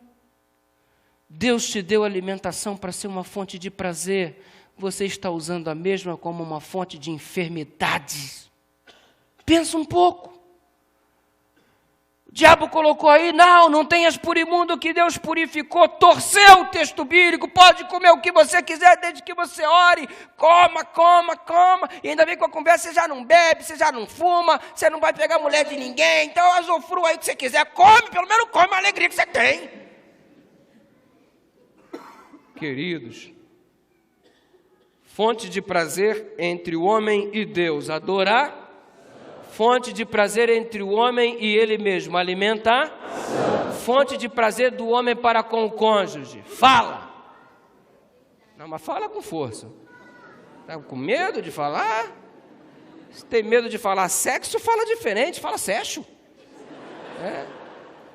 Deus te deu alimentação para ser uma fonte de prazer. Você está usando a mesma como uma fonte de enfermidades. Pensa um pouco. O diabo colocou aí, não tenhas por imundo que Deus purificou, torceu o texto bíblico, pode comer o que você quiser, desde que você ore, coma, e ainda vem com a conversa, você já não bebe, você já não fuma, você não vai pegar mulher de ninguém, então usufrua aí o que você quiser, come, pelo menos come a alegria que você tem. Queridos, fonte de prazer entre o homem e Deus, adorar. Fonte de prazer entre o homem e ele mesmo, alimentar. Fonte de prazer do homem para com o cônjuge, fala. Não, mas fala com força. Está com medo de falar? Se tem medo de falar sexo, fala diferente, fala sexo.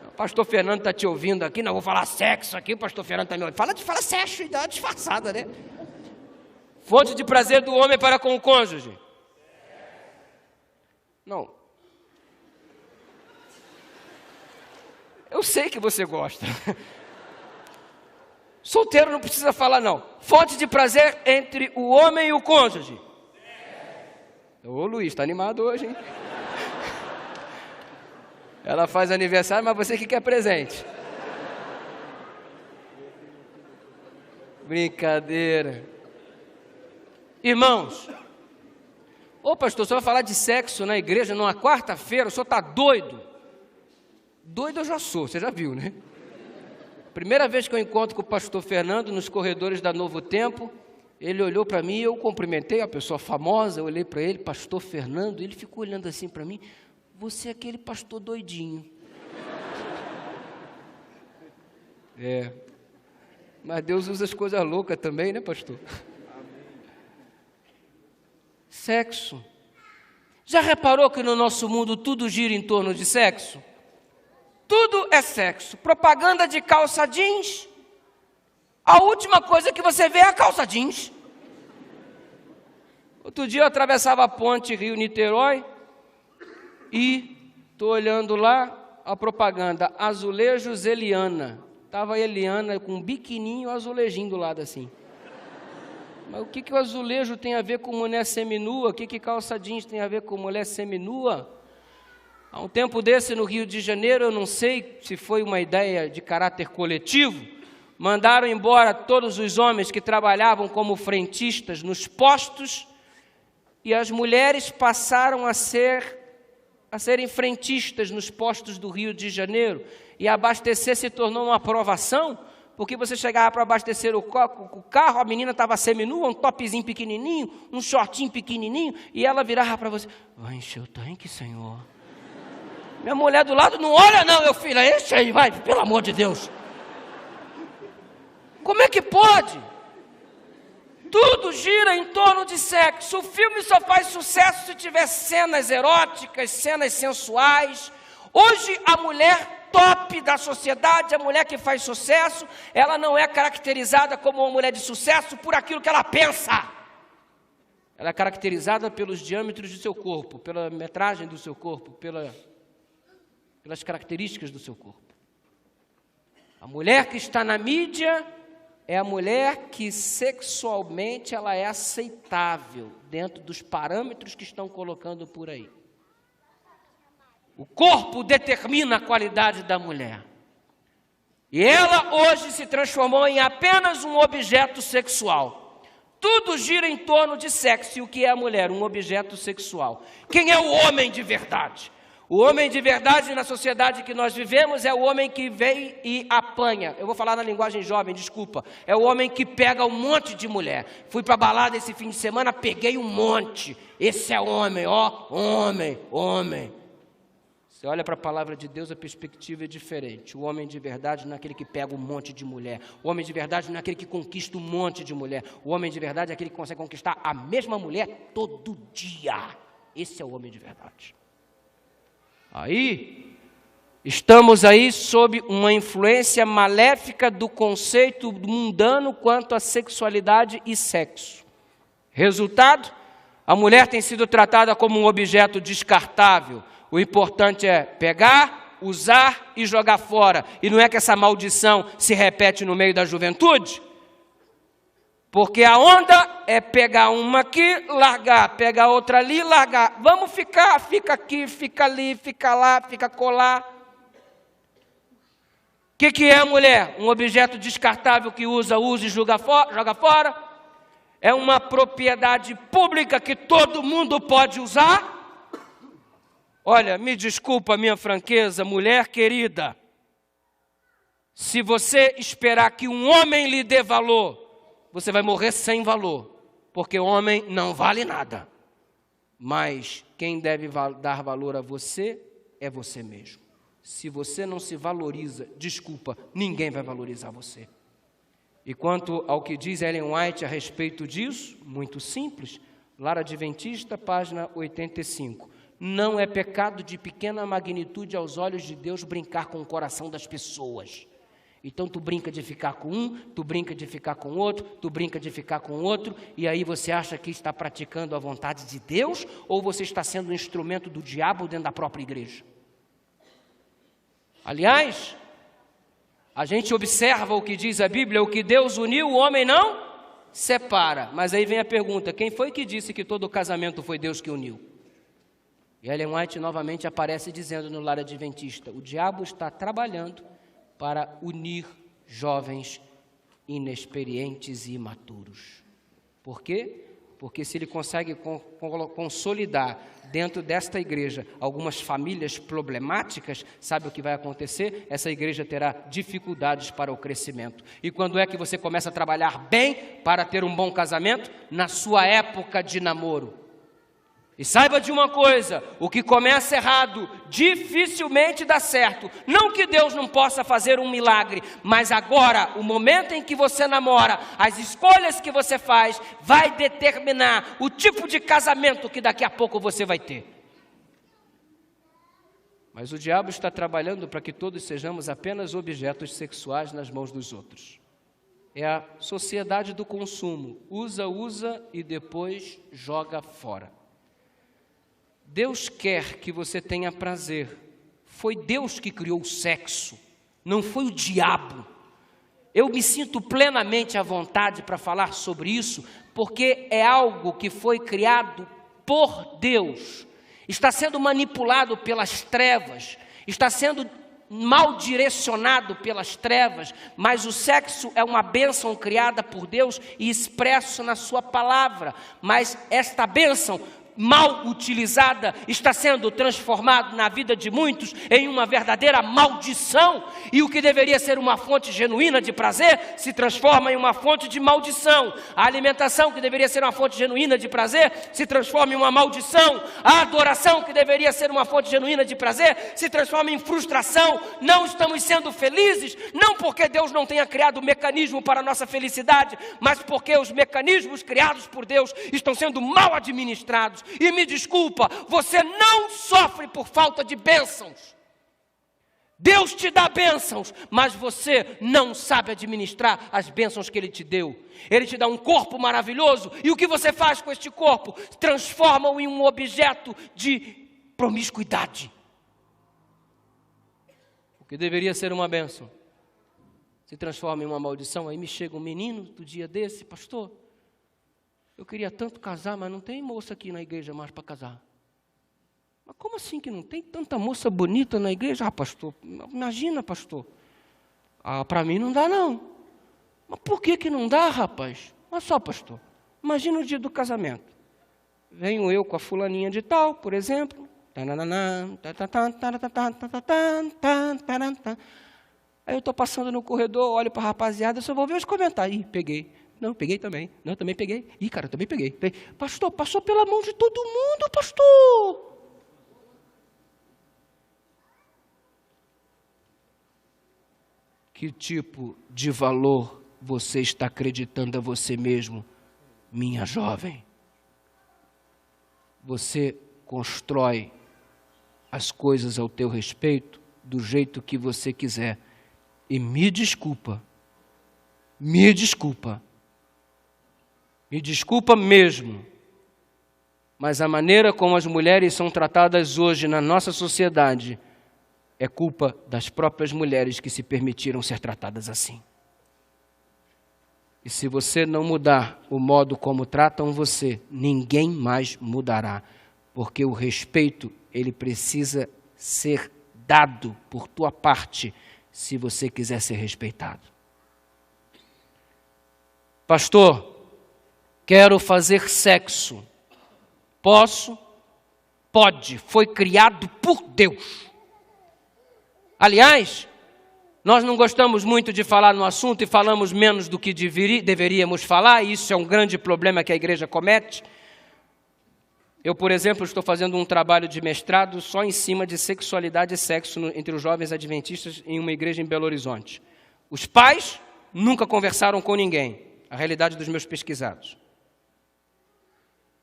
O pastor Fernando está te ouvindo aqui, não vou falar sexo aqui, o pastor Fernando está me ouvindo. Fala sexo e dá uma disfarçada, né? Fonte de prazer do homem para com o cônjuge. Não. Eu sei que você gosta. Solteiro não precisa falar, não. Fonte de prazer entre o homem e o cônjuge. Ô Luiz, está animado hoje, hein? Ela faz aniversário, mas você que quer presente. Brincadeira. Irmãos, ô pastor, o senhor vai falar de sexo na igreja numa quarta-feira, o senhor está doido? Doido eu já sou, você já viu, né? Primeira vez que eu encontro com o pastor Fernando nos corredores da Novo Tempo, ele olhou para mim, eu cumprimentei a pessoa famosa, eu olhei para ele, pastor Fernando, ele ficou olhando assim para mim, você é aquele pastor doidinho. Mas Deus usa as coisas loucas também, né, pastor? Sexo. Já reparou que no nosso mundo tudo gira em torno de sexo? Tudo é sexo. Propaganda de calça jeans. A última coisa que você vê é a calça jeans. Outro dia eu atravessava a ponte Rio-Niterói e estou olhando lá a propaganda Azulejos Eliana. Estava a Eliana com um biquininho e um azulejinho do lado assim. Mas o que o azulejo tem a ver com mulher seminua? O que calça jeans tem a ver com mulher seminua? Há um tempo desse no Rio de Janeiro, eu não sei se foi uma ideia de caráter coletivo, mandaram embora todos os homens que trabalhavam como frentistas nos postos e as mulheres passaram a ser a serem frentistas nos postos do Rio de Janeiro, e abastecer se tornou uma provação, porque você chegava para abastecer o carro, a menina estava seminua, um topzinho pequenininho, um shortinho pequenininho, e ela virava para você: vai encher o tanque, Senhor? Minha mulher do lado: não olha não, meu filho, enche aí, vai, pelo amor de Deus. Como é que pode? Tudo gira em torno de sexo. O filme só faz sucesso se tiver cenas eróticas, cenas sensuais. Hoje a mulher top da sociedade, a mulher que faz sucesso, ela não é caracterizada como uma mulher de sucesso por aquilo que ela pensa. Ela é caracterizada pelos diâmetros do seu corpo, pela metragem do seu corpo, pelas características do seu corpo. A mulher que está na mídia é a mulher que sexualmente ela é aceitável dentro dos parâmetros que estão colocando por aí. O corpo determina a qualidade da mulher. E ela hoje se transformou em apenas um objeto sexual. Tudo gira em torno de sexo. E o que é a mulher? Um objeto sexual. Quem é o homem de verdade? O homem de verdade na sociedade que nós vivemos é o homem que vem e apanha. Eu vou falar na linguagem jovem, desculpa. É o homem que pega um monte de mulher. Fui para a balada esse fim de semana, peguei um monte. Esse é homem, ó, homem. Você olha para a palavra de Deus, a perspectiva é diferente. O homem de verdade não é aquele que pega um monte de mulher. O homem de verdade não é aquele que conquista um monte de mulher. O homem de verdade é aquele que consegue conquistar a mesma mulher todo dia. Esse é o homem de verdade. Aí, estamos aí sob uma influência maléfica do conceito mundano quanto à sexualidade e sexo. Resultado, a mulher tem sido tratada como um objeto descartável. O importante é pegar, usar e jogar fora. E não é que essa maldição se repete no meio da juventude? Porque a onda é pegar uma aqui, largar, pegar outra ali, largar. Vamos ficar, fica aqui, fica ali, fica lá, fica colar. O que é a mulher? Um objeto descartável que usa e joga fora? É uma propriedade pública que todo mundo pode usar? Olha, me desculpa a minha franqueza, mulher querida. Se você esperar que um homem lhe dê valor, você vai morrer sem valor, porque o homem não vale nada. Mas quem deve dar valor a você é você mesmo. Se você não se valoriza, desculpa, ninguém vai valorizar você. E quanto ao que diz Ellen White a respeito disso, muito simples, Lar Adventista, página 85. Não é pecado de pequena magnitude aos olhos de Deus brincar com o coração das pessoas. Então tu brinca de ficar com um, tu brinca de ficar com outro, tu brinca de ficar com outro, e aí você acha que está praticando a vontade de Deus, ou você está sendo um instrumento do diabo dentro da própria igreja? Aliás, a gente observa o que diz a Bíblia: o que Deus uniu, o homem não separa. Mas aí vem a pergunta: quem foi que disse que todo casamento foi Deus que uniu? E Ellen White novamente aparece dizendo no Lar Adventista: o diabo está trabalhando para unir jovens inexperientes e imaturos. Por quê? Porque se ele consegue consolidar dentro desta igreja algumas famílias problemáticas, sabe o que vai acontecer? Essa igreja terá dificuldades para o crescimento. E quando é que você começa a trabalhar bem para ter um bom casamento? Na sua época de namoro. E saiba de uma coisa: o que começa errado dificilmente dá certo. Não que Deus não possa fazer um milagre, mas agora, o momento em que você namora, as escolhas que você faz, vai determinar o tipo de casamento que daqui a pouco você vai ter. Mas o diabo está trabalhando para que todos sejamos apenas objetos sexuais nas mãos dos outros. É a sociedade do consumo. Usa e depois joga fora. Deus quer que você tenha prazer. Foi Deus que criou o sexo, não foi o diabo. Eu me sinto plenamente à vontade para falar sobre isso, porque é algo que foi criado por Deus. Está sendo manipulado pelas trevas, está sendo mal direcionado pelas trevas, mas o sexo é uma bênção criada por Deus e expresso na sua palavra. Mas esta bênção mal utilizada, está sendo transformado na vida de muitos em uma verdadeira maldição. E o que deveria ser uma fonte genuína de prazer, se transforma em uma fonte de maldição. A alimentação, que deveria ser uma fonte genuína de prazer, se transforma em uma maldição. A adoração, que deveria ser uma fonte genuína de prazer, se transforma em frustração. Não estamos sendo felizes, não porque Deus não tenha criado mecanismo para a nossa felicidade, mas porque os mecanismos criados por Deus estão sendo mal administrados. E me desculpa, você não sofre por falta de bênçãos. Deus te dá bênçãos, mas você não sabe administrar as bênçãos que Ele te deu. Ele te dá um corpo maravilhoso, e o que você faz com este corpo? Transforma-o em um objeto de promiscuidade. O que deveria ser uma bênção se transforma em uma maldição. Aí me chega um menino do dia desse: pastor, eu queria tanto casar, mas não tem moça aqui na igreja mais para casar. Mas como assim que não tem tanta moça bonita na igreja? Ah, pastor, imagina, pastor. Ah, para mim não dá não. Mas por que não dá, rapaz? Olha só, pastor, imagina o dia do casamento. Venho eu com a fulaninha de tal, por exemplo. Aí eu estou passando no corredor, olho para a rapaziada, só vou ver os comentários. Ih, peguei. Não, peguei também. Não, também peguei. Ih, cara, também peguei. Pastor, passou pela mão de todo mundo, pastor. Que tipo de valor você está acreditando a você mesmo, minha jovem? Você constrói as coisas ao teu respeito do jeito que você quiser. E me desculpa mesmo, mas a maneira como as mulheres são tratadas hoje na nossa sociedade é culpa das próprias mulheres que se permitiram ser tratadas assim. E se você não mudar o modo como tratam você, ninguém mais mudará, porque o respeito, ele precisa ser dado por tua parte, se você quiser ser respeitado. Pastor, quero fazer sexo. Posso? Pode. Foi criado por Deus. Aliás, nós não gostamos muito de falar no assunto e falamos menos do que deveríamos falar, e isso é um grande problema que a igreja comete. Eu, por exemplo, estou fazendo um trabalho de mestrado só em cima de sexualidade e sexo entre os jovens adventistas em uma igreja em Belo Horizonte. Os pais nunca conversaram com ninguém, a realidade dos meus pesquisados.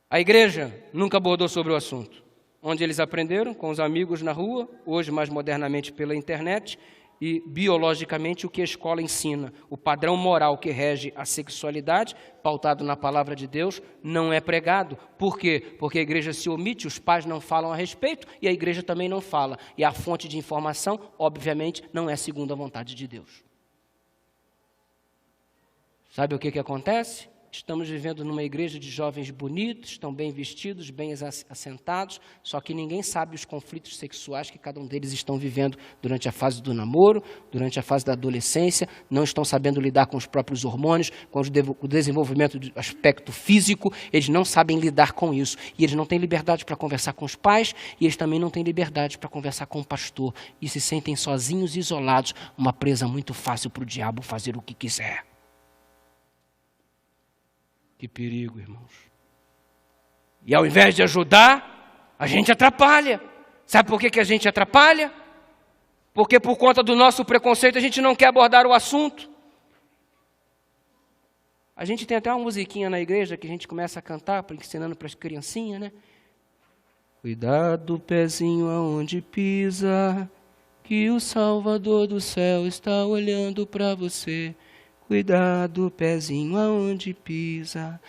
A igreja nunca abordou sobre o assunto. Onde eles aprenderam? Com os amigos na rua, hoje mais modernamente pela internet, e biologicamente o que a escola ensina. O padrão moral que rege a sexualidade, pautado na palavra de Deus, não é pregado. Por quê? Porque a igreja se omite, os pais não falam a respeito e a igreja também não fala. E a fonte de informação, obviamente, não é segundo a vontade de Deus. Sabe o que acontece? Estamos vivendo numa igreja de jovens bonitos, estão bem vestidos, bem assentados, só que ninguém sabe os conflitos sexuais que cada um deles estão vivendo durante a fase do namoro, durante a fase da adolescência, não estão sabendo lidar com os próprios hormônios, com o desenvolvimento do aspecto físico, eles não sabem lidar com isso. E eles não têm liberdade para conversar com os pais, e eles também não têm liberdade para conversar com o pastor, e se sentem sozinhos e isolados, uma presa muito fácil para o diabo fazer o que quiser. Que perigo, irmãos. E ao invés de ajudar, a gente atrapalha. Sabe por que a gente atrapalha? Porque por conta do nosso preconceito a gente não quer abordar o assunto. A gente tem até uma musiquinha na igreja que a gente começa a cantar, ensinando para as criancinhas, né? Cuidado, pezinho, aonde pisa, que o Salvador do céu está olhando para você. Cuidado, pezinho, aonde pisa.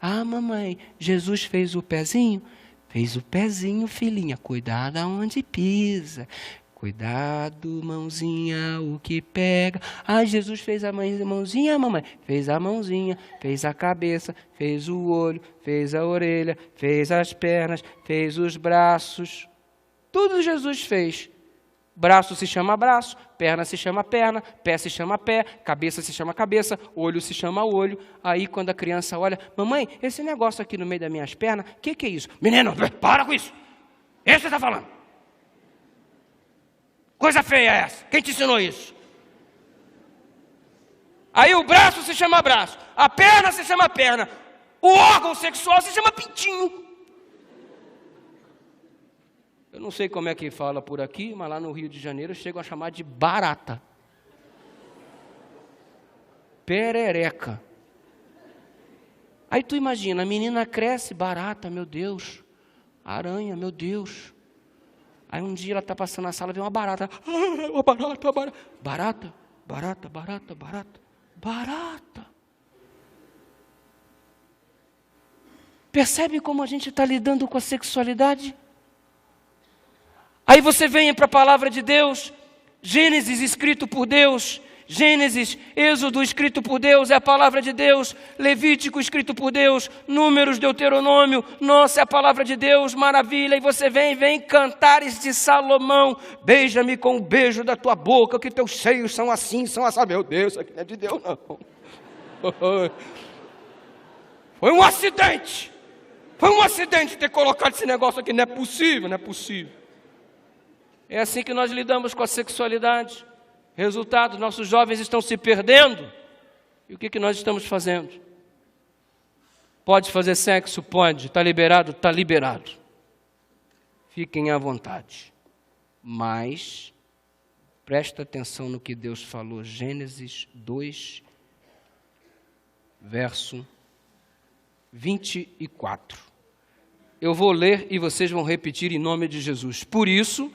Ah, mamãe, Jesus fez o pezinho? Fez o pezinho, filhinha. Cuidado aonde pisa. Cuidado, mãozinha, o que pega. Ah, Jesus fez a mãozinha, mamãe. Fez a mãozinha, fez a cabeça, fez o olho, fez a orelha, fez as pernas, fez os braços. Tudo Jesus fez. Braço se chama braço, perna se chama perna, pé se chama pé, cabeça se chama cabeça, olho se chama olho. Aí quando a criança olha, mamãe, esse negócio aqui no meio das minhas pernas, o que é isso? Menino, para com isso. Esse você está falando. Coisa feia é essa. Quem te ensinou isso? Aí o braço se chama braço, a perna se chama perna, o órgão sexual se chama pintinho. Eu não sei como é que fala por aqui, mas lá no Rio de Janeiro chegam a chamar de barata. Perereca. Aí tu imagina, a menina cresce, barata, meu Deus. Aranha, meu Deus. Aí um dia ela está passando na sala, vê uma barata. Uma barata, barata. Barata, barata, barata, barata. Barata. Percebe como a gente está lidando com a sexualidade? Aí você vem para a palavra de Deus, Gênesis escrito por Deus, Gênesis, Êxodo escrito por Deus, é a palavra de Deus, Levítico escrito por Deus, Números, Deuteronômio, nossa, é a palavra de Deus, maravilha. E você vem Cantares de Salomão, beija-me com o beijo da tua boca, que teus seios são assim, meu Deus, isso aqui não é de Deus não. Foi um acidente ter colocado esse negócio aqui, não é possível. É assim que nós lidamos com a sexualidade. Resultado, nossos jovens estão se perdendo. E o que nós estamos fazendo? Pode fazer sexo? Pode. Está liberado? Está liberado. Fiquem à vontade. Mas, presta atenção no que Deus falou. Gênesis 2, verso 24. Eu vou ler e vocês vão repetir em nome de Jesus. Por isso,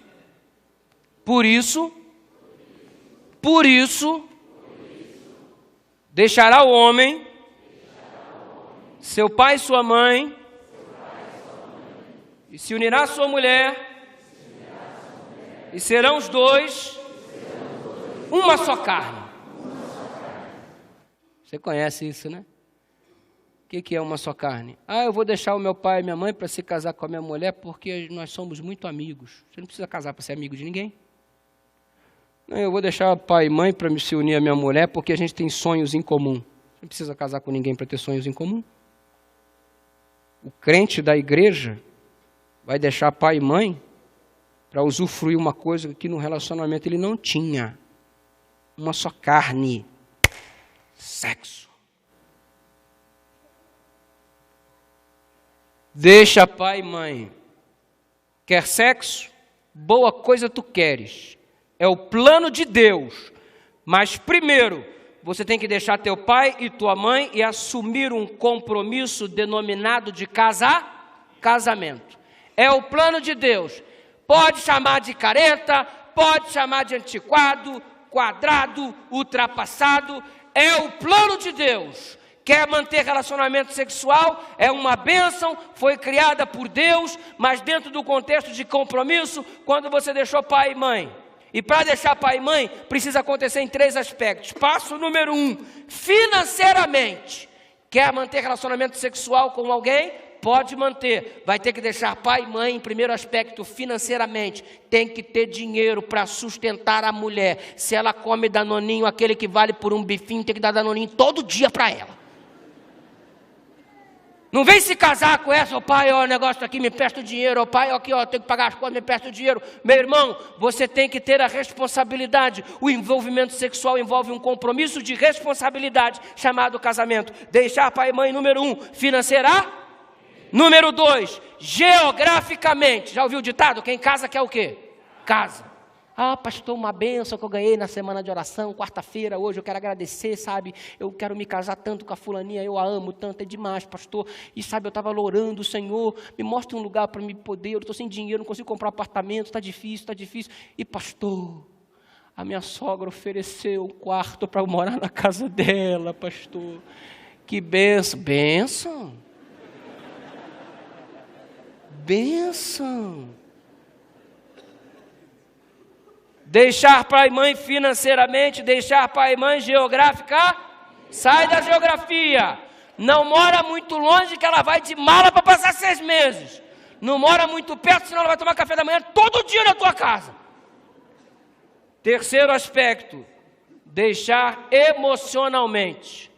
deixará o homem, seu pai e sua mãe, e se unirá à sua mulher, e serão os dois uma só carne. Você conhece isso, né? O que é uma só carne? Eu vou deixar o meu pai e minha mãe para se casar com a minha mulher porque nós somos muito amigos. Você não precisa casar para ser amigo de ninguém. Eu vou deixar pai e mãe para me se unir à minha mulher porque a gente tem sonhos em comum. Você não precisa casar com ninguém para ter sonhos em comum. O crente da igreja vai deixar pai e mãe para usufruir uma coisa que no relacionamento ele não tinha. Uma só carne. Sexo. Deixa pai e mãe. Quer sexo? Boa coisa tu queres. É o plano de Deus. Mas primeiro, você tem que deixar teu pai e tua mãe e assumir um compromisso denominado de casamento. É o plano de Deus. Pode chamar de careta, pode chamar de antiquado, quadrado, ultrapassado. É o plano de Deus. Quer manter relacionamento sexual? É uma bênção, foi criada por Deus, mas dentro do contexto de compromisso, quando você deixou pai e mãe. E para deixar pai e mãe, precisa acontecer em 3 aspectos. Passo número 1, financeiramente. Quer manter relacionamento sexual com alguém? Pode manter. Vai ter que deixar pai e mãe em primeiro aspecto, financeiramente. Tem que ter dinheiro para sustentar a mulher. Se ela come danoninho, aquele que vale por um bifinho, tem que dar danoninho todo dia para ela. Não vem se casar com essa, pai, o negócio aqui, me presta o dinheiro, pai, aqui, tenho que pagar as contas, me presta o dinheiro. Meu irmão, você tem que ter a responsabilidade. O envolvimento sexual envolve um compromisso de responsabilidade, chamado casamento. Deixar pai e mãe, número 1, financeira. Número 2, geograficamente. Já ouviu o ditado? Quem casa quer o quê? Casa. Pastor, uma bênção que eu ganhei na semana de oração, quarta-feira, hoje eu quero agradecer, sabe? Eu quero me casar tanto com a fulaninha, eu a amo tanto, é demais, pastor. E sabe, eu estava orando, Senhor, me mostra um lugar para me poder, eu estou sem dinheiro, não consigo comprar apartamento, está difícil. E pastor, a minha sogra ofereceu um quarto para eu morar na casa dela, pastor. Que bênção. Bênção. Deixar pai e mãe financeiramente, deixar pai e mãe geográfica, sai da geografia. Não mora muito longe que ela vai de mala para passar 6 meses. Não mora muito perto, senão ela vai tomar café da manhã todo dia na tua casa. Terceiro aspecto, deixar emocionalmente.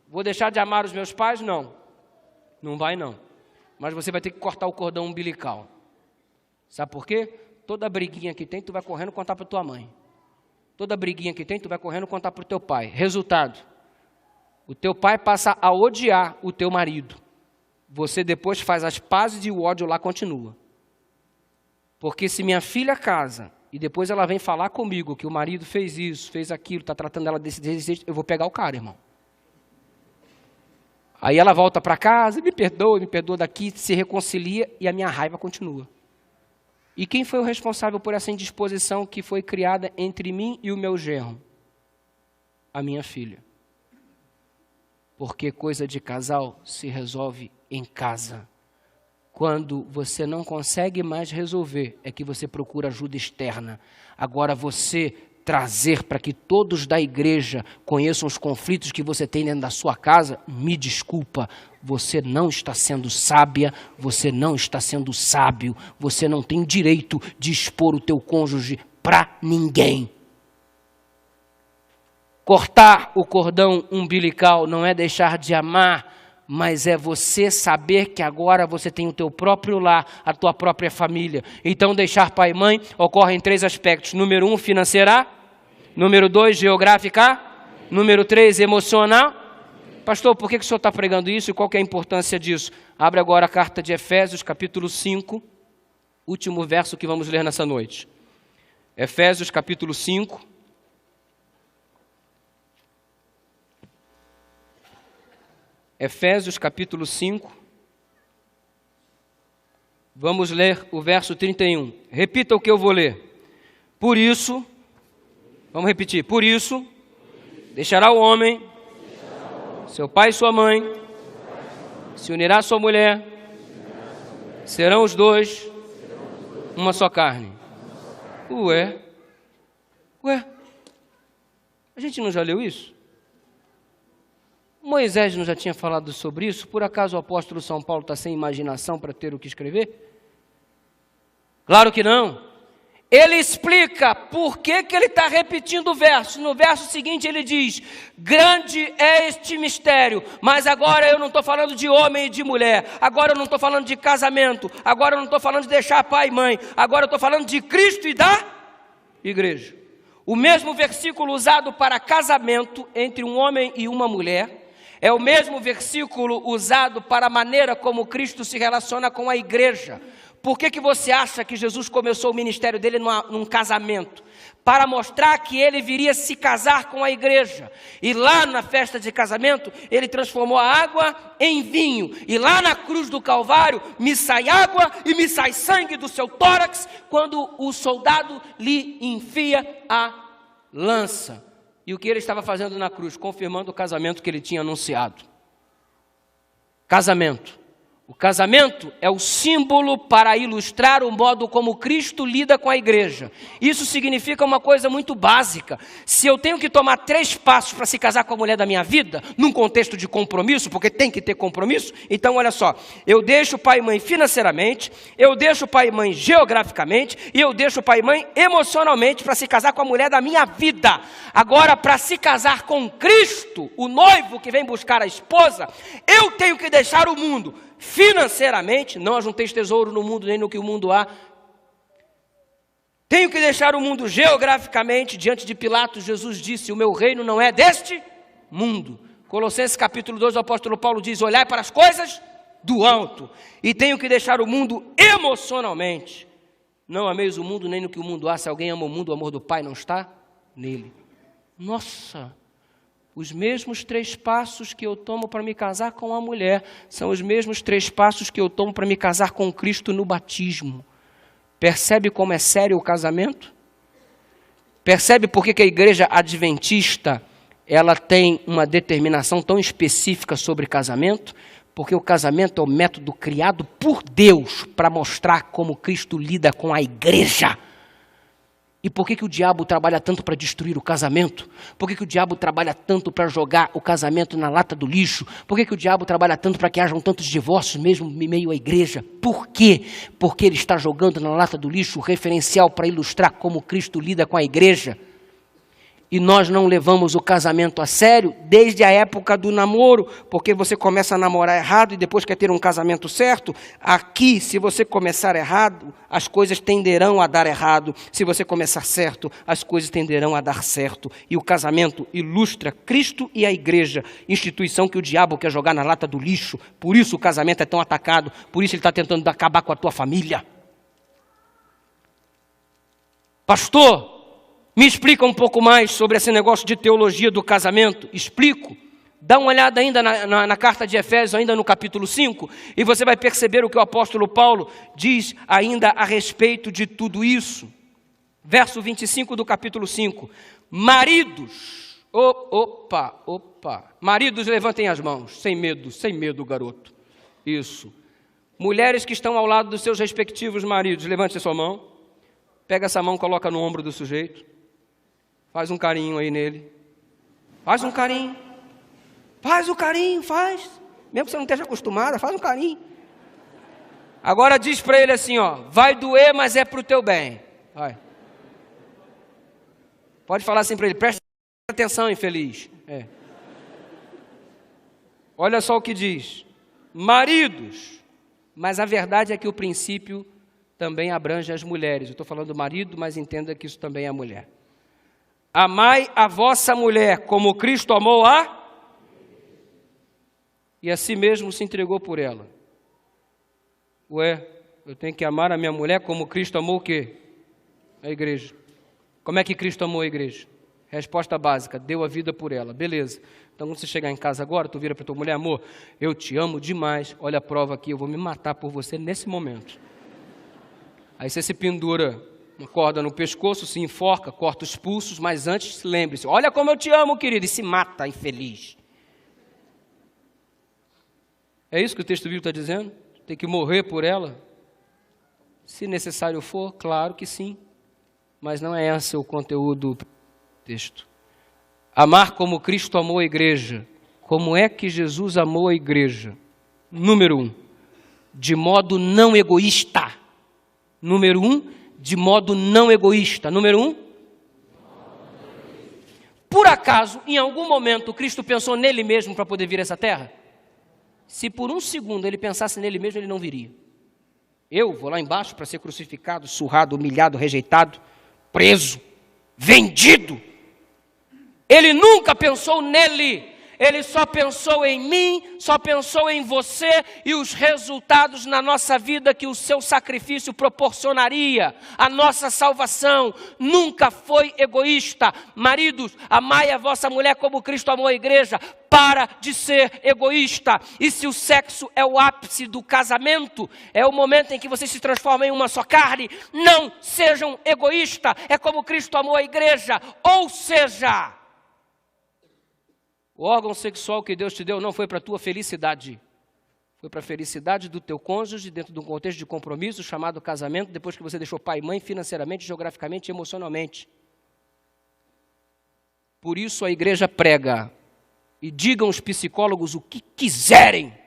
Vou deixar de amar os meus pais? Não. Não vai não. Mas você vai ter que cortar o cordão umbilical. Sabe por quê? Toda briguinha que tem, tu vai correndo contar para tua mãe. Toda briguinha que tem, tu vai correndo contar para o teu pai. Resultado, o teu pai passa a odiar o teu marido. Você depois faz as pazes e o ódio lá continua. Porque se minha filha casa e depois ela vem falar comigo que o marido fez isso, fez aquilo, está tratando ela desse jeito, eu vou pegar o cara, irmão. Aí ela volta para casa, me perdoa daqui, se reconcilia e a minha raiva continua. E quem foi o responsável por essa indisposição que foi criada entre mim e o meu genro? A minha filha. Porque coisa de casal se resolve em casa. Quando você não consegue mais resolver, é que você procura ajuda externa. Agora você trazer para que todos da igreja conheçam os conflitos que você tem dentro da sua casa, me desculpa, você não está sendo sábia, você não está sendo sábio, você não tem direito de expor o teu cônjuge para ninguém. Cortar o cordão umbilical não é deixar de amar, mas é você saber que agora você tem o teu próprio lar, a tua própria família. Então deixar pai e mãe ocorre em 3 aspectos. Número 1, financeira. Número 2, geográfica. Número 3, emocional. Pastor, por que o senhor está pregando isso e qual que é a importância disso? Abre agora a carta de Efésios, capítulo 5, último verso que vamos ler nessa noite. Efésios, capítulo 5. Efésios capítulo 5, vamos ler o verso 31. Repita o que eu vou ler. Por isso, vamos repetir. Por isso, deixará o homem, seu pai e sua mãe, se unirá à sua mulher, serão os dois uma só carne. Ué, a gente não já leu isso? Moisés não já tinha falado sobre isso? Por acaso o apóstolo São Paulo está sem imaginação para ter o que escrever? Claro que não. Ele explica por que ele está repetindo o verso. No verso seguinte ele diz, grande é este mistério, mas agora eu não estou falando de homem e de mulher, agora eu não estou falando de casamento, agora eu não estou falando de deixar pai e mãe, agora eu estou falando de Cristo e da igreja. O mesmo versículo usado para casamento entre um homem e uma mulher, é o mesmo versículo usado para a maneira como Cristo se relaciona com a igreja. Por que você acha que Jesus começou o ministério dele num casamento? Para mostrar que ele viria se casar com a igreja. E lá na festa de casamento, ele transformou a água em vinho. E lá na cruz do Calvário, me sai água e me sai sangue do seu tórax, quando o soldado lhe enfia a lança. E o que ele estava fazendo na cruz? Confirmando o casamento que ele tinha anunciado. Casamento. O casamento é o símbolo para ilustrar o modo como Cristo lida com a igreja. Isso significa uma coisa muito básica. Se eu tenho que tomar 3 passos para se casar com a mulher da minha vida, num contexto de compromisso, porque tem que ter compromisso, então olha só, eu deixo pai e mãe financeiramente, eu deixo pai e mãe geograficamente, e eu deixo pai e mãe emocionalmente para se casar com a mulher da minha vida. Agora, para se casar com Cristo, o noivo que vem buscar a esposa, eu tenho que deixar o mundo financeiramente, não ajunteis tesouro no mundo, nem no que o mundo há. Tenho que deixar o mundo geograficamente. Diante de Pilatos, Jesus disse, o meu reino não é deste mundo. Colossenses capítulo 2, o apóstolo Paulo diz, olhai para as coisas do alto. E tenho que deixar o mundo emocionalmente. Não ameis o mundo, nem no que o mundo há. Se alguém ama o mundo, o amor do Pai não está nele. Nossa! Os mesmos 3 passos que eu tomo para me casar com a mulher são os mesmos 3 passos que eu tomo para me casar com Cristo no batismo. Percebe como é sério o casamento? Percebe por que a igreja adventista ela tem uma determinação tão específica sobre casamento? Porque o casamento é o método criado por Deus para mostrar como Cristo lida com a igreja. E por que o diabo trabalha tanto para destruir o casamento? Por que o diabo trabalha tanto para jogar o casamento na lata do lixo? Por que o diabo trabalha tanto para que hajam tantos divórcios mesmo em meio à igreja? Por quê? Porque ele está jogando na lata do lixo o referencial para ilustrar como Cristo lida com a igreja. E nós não levamos o casamento a sério desde a época do namoro, porque você começa a namorar errado e depois quer ter um casamento certo. Aqui, se você começar errado, as coisas tenderão a dar errado. Se você começar certo, as coisas tenderão a dar certo. E o casamento ilustra Cristo e a igreja, instituição que o diabo quer jogar na lata do lixo. Por isso o casamento é tão atacado, por isso ele está tentando acabar com a tua família. Pastor, me explica um pouco mais sobre esse negócio de teologia do casamento. Explico. Dá uma olhada ainda na carta de Efésios, ainda no capítulo 5, e você vai perceber o que o apóstolo Paulo diz ainda a respeito de tudo isso. Verso 25 do capítulo 5. Maridos, maridos, levantem as mãos, sem medo, garoto. Isso. Mulheres que estão ao lado dos seus respectivos maridos, levante a sua mão. Pega essa mão, coloca no ombro do sujeito. Faz um carinho aí nele. Faz um carinho. Faz o carinho, faz. Mesmo que você não esteja acostumada, faz um carinho. Agora diz para ele assim, ó. Vai doer, mas é para o teu bem. Vai. Pode falar assim para ele. Presta atenção, infeliz. Olha só o que diz. Maridos. Mas a verdade é que o princípio também abrange as mulheres. Eu estou falando do marido, mas entenda que isso também é a mulher. Amai a vossa mulher como Cristo amou e a si mesmo se entregou por ela. Ué, eu tenho que amar a minha mulher como Cristo amou o quê? A igreja. Como é que Cristo amou a igreja? Resposta básica, deu a vida por ela. Beleza. Então quando você chegar em casa agora, tu vira para tua mulher, amor, eu te amo demais, olha a prova aqui, eu vou me matar por você nesse momento. Aí você se pendura uma corda no pescoço, se enforca, corta os pulsos, mas antes lembre-se, olha como eu te amo, querido, e se mata, infeliz. É isso que o texto bíblico está dizendo? Tem que morrer por ela? Se necessário for, claro que sim, mas não é esse o conteúdo do texto. Amar como Cristo amou a igreja. Como é que Jesus amou a igreja? Número 1, de modo não egoísta. Número 1, de modo não egoísta. Número 1. Por acaso, em algum momento, Cristo pensou nele mesmo para poder vir a essa terra? Se por um segundo ele pensasse nele mesmo, ele não viria. Eu vou lá embaixo para ser crucificado, surrado, humilhado, rejeitado, preso, vendido. Ele nunca pensou nele. Ele só pensou em mim, só pensou em você e os resultados na nossa vida que o seu sacrifício proporcionaria. A nossa salvação nunca foi egoísta. Maridos, amai a vossa mulher como Cristo amou a igreja. Para de ser egoísta. E se o sexo é o ápice do casamento, é o momento em que você se transforma em uma só carne, não sejam egoístas. É como Cristo amou a igreja. Ou seja, o órgão sexual que Deus te deu não foi para a tua felicidade. Foi para a felicidade do teu cônjuge dentro de um contexto de compromisso chamado casamento, depois que você deixou pai e mãe financeiramente, geograficamente e emocionalmente. Por isso a igreja prega, e digam os psicólogos o que quiserem,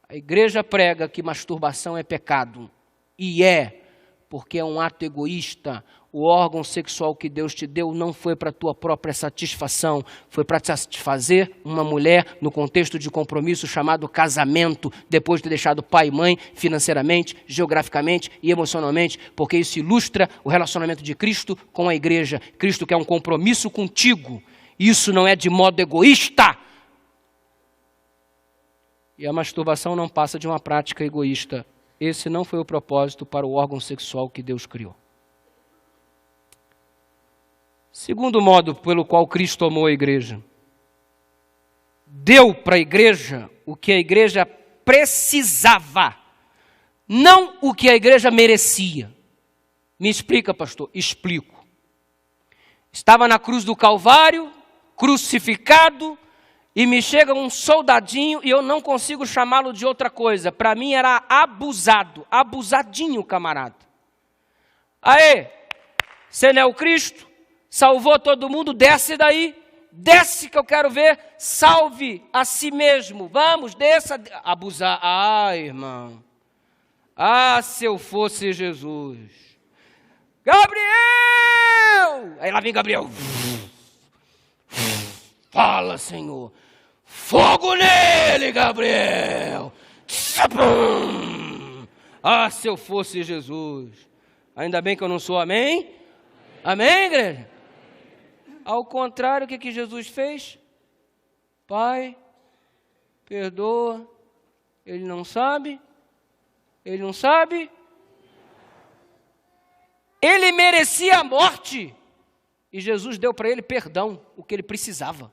a igreja prega que masturbação é pecado. E porque é um ato egoísta. O órgão sexual que Deus te deu não foi para a tua própria satisfação, foi para satisfazer uma mulher no contexto de compromisso chamado casamento, depois de ter deixado pai e mãe financeiramente, geograficamente e emocionalmente, porque isso ilustra o relacionamento de Cristo com a igreja. Cristo quer um compromisso contigo, isso não é de modo egoísta. E a masturbação não passa de uma prática egoísta. Esse não foi o propósito para o órgão sexual que Deus criou. Segundo modo pelo qual Cristo amou a igreja. Deu para a igreja o que a igreja precisava, não o que a igreja merecia. Me explica, pastor? Explico. Estava na cruz do Calvário, crucificado, e me chega um soldadinho e eu não consigo chamá-lo de outra coisa. Para mim era abusado, abusadinho, camarada. Aê, você não é o Cristo? Salvou todo mundo, desce daí, desce que eu quero ver, salve a si mesmo, vamos, desça, abusar, irmão, se eu fosse Jesus, Gabriel, aí lá vem Gabriel, Fala, Senhor. Fogo nele, Gabriel. Ah, se eu fosse Jesus. Ainda bem que eu não sou, amém? Amém, igreja? Ao contrário, o que Jesus fez? Pai, perdoa. Ele não sabe. Ele não sabe. Ele merecia a morte. E Jesus deu para ele perdão, o que ele precisava.